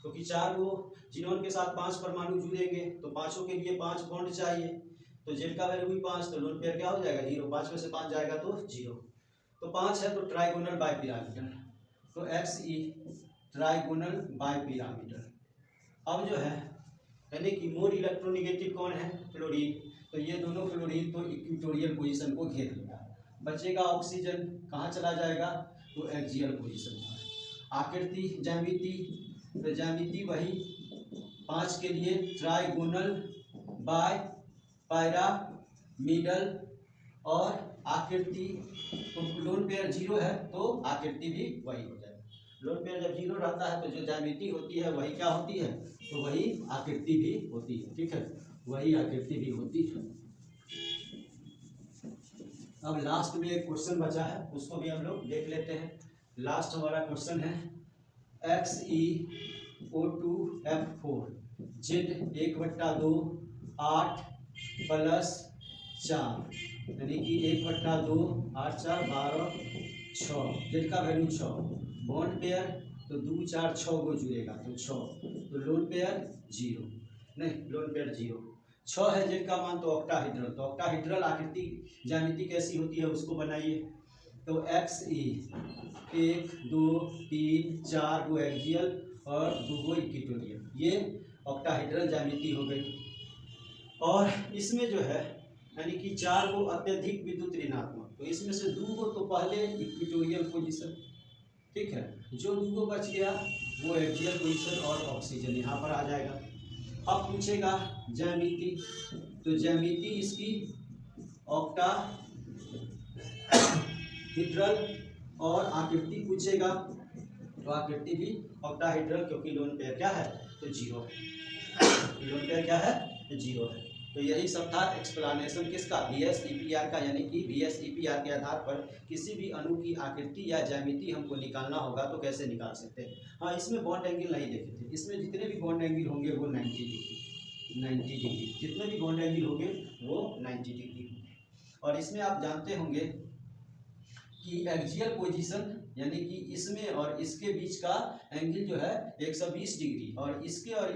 क्योंकि 4 को जिनोन के साथ 5 परमाणु जुड़ेंगे, तो पांचों के लिए 5 बॉन्ड चाहिए, तो जेड का वैल्यू भी 5, तो लोन पेयर क्या हो जाएगा? 0। 5 में से 5 जाएगा तो 0, तो 5 है, तो ट्राइगोनल बाइपिरामिडल, तो Xe ट्राइगोनल बाइपिरामिडल। अब जो है, यानी कि मोर इलेक्ट्रोनिगेटिव कौन है? फ्लोरीन, तो ये दोनों फ्लोरीन तो इक्विटोरियल पोजीशन को घेर लिया। बचेगा ऑक्सीजन, कहाँ चला जाएगा? तो एक्सियल पोजीशन पर। आकृति ज्यामिति, तो ज्यामिति वही 5 के लिए ट्राइगोनल बाइपिरामिडल, और आकृति, तो लोन पेयर 0 है, तो आकृति भी वही हो जाएगा। लोन पेयर जब 0 रहता है तो जो ज्यामिति होती है वही क्या होती है? तो वही आकृति भी होती है। ठीक है, वही आकृति भी होती है। अब लास्ट में एक क्वेश्चन बचा है, उसको भी हम लोग देख लेते हैं। लास्ट हमारा क्वेश्चन है XeO2F4 Z 1/2 8 + 4, यानी कि 1/2 8 4 12 6, जेड का वैल्यू 6। बॉन्ड पेयर तो 2 4 6 को जुड़ेगा, तो 6, तो लोन पेयर 0, नहीं लोन पेयर 0, 6 है जेड का मान, तो ऑक्टाहेड्रल। तो ऑक्टाहेड्रल आकृति ज्यामिति कैसी होती है उसको बनाइए, तो Xe 1 2 3 4 को एक्सियल और 2 को इक्विटोरियल, ये ऑक्टाहेड्रल ज्यामिति हो गई। और इसमें जो है, यानी कि 4 को अत्यधिक विद्युत ऋणात्मक, तो इसमें से 2 को तो पहले इक्विटोरियल पोजीशन, ठीक है, जो 2 को बच गया वो एक्सियल पोजीशन और ऑक्सीजन यहाँ पर आ जाएगा। अब पूछेगा ज्यामिति, तो ज्यामिति इसकी ऑक्टाहेड्रल, और आकृति पूछेगा, तो आकृति भी ऑक्टाहेड्रल, क्योंकि लोन पेयर क्या है? तो 0 है। लोन पेयर क्या है? 0 है। तो यही सब था एक्सप्लेनेशन किसका? VSEPR का, यानी कि VSEPR के आधार पर किसी भी अणु की आकृति या ज्यामिति हमको निकालना होगा तो कैसे निकाल सकते हैं। हाँ, इसमें बॉन्ड एंगल नहीं देखे थे, इसमें जितने भी बॉन्ड एंगल होंगे वो 90 डिग्री, जितने भी बॉन्ड एंगल होंगे वो 90 डिग्री होंगे। और इसमें आप जानते होंगे कि एक्सियल पोजीशन, यानी कि इसमें और इसके बीच का एंगल जो है 120 डिग्री, और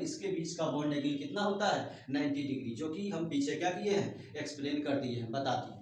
इसके बीच का बॉन्ड एंगल कितना होता है? 90 डिग्री, जो कि हम पीछे क्या किए हैं? एक्सप्लेन कर दिए हैं, बता दिए।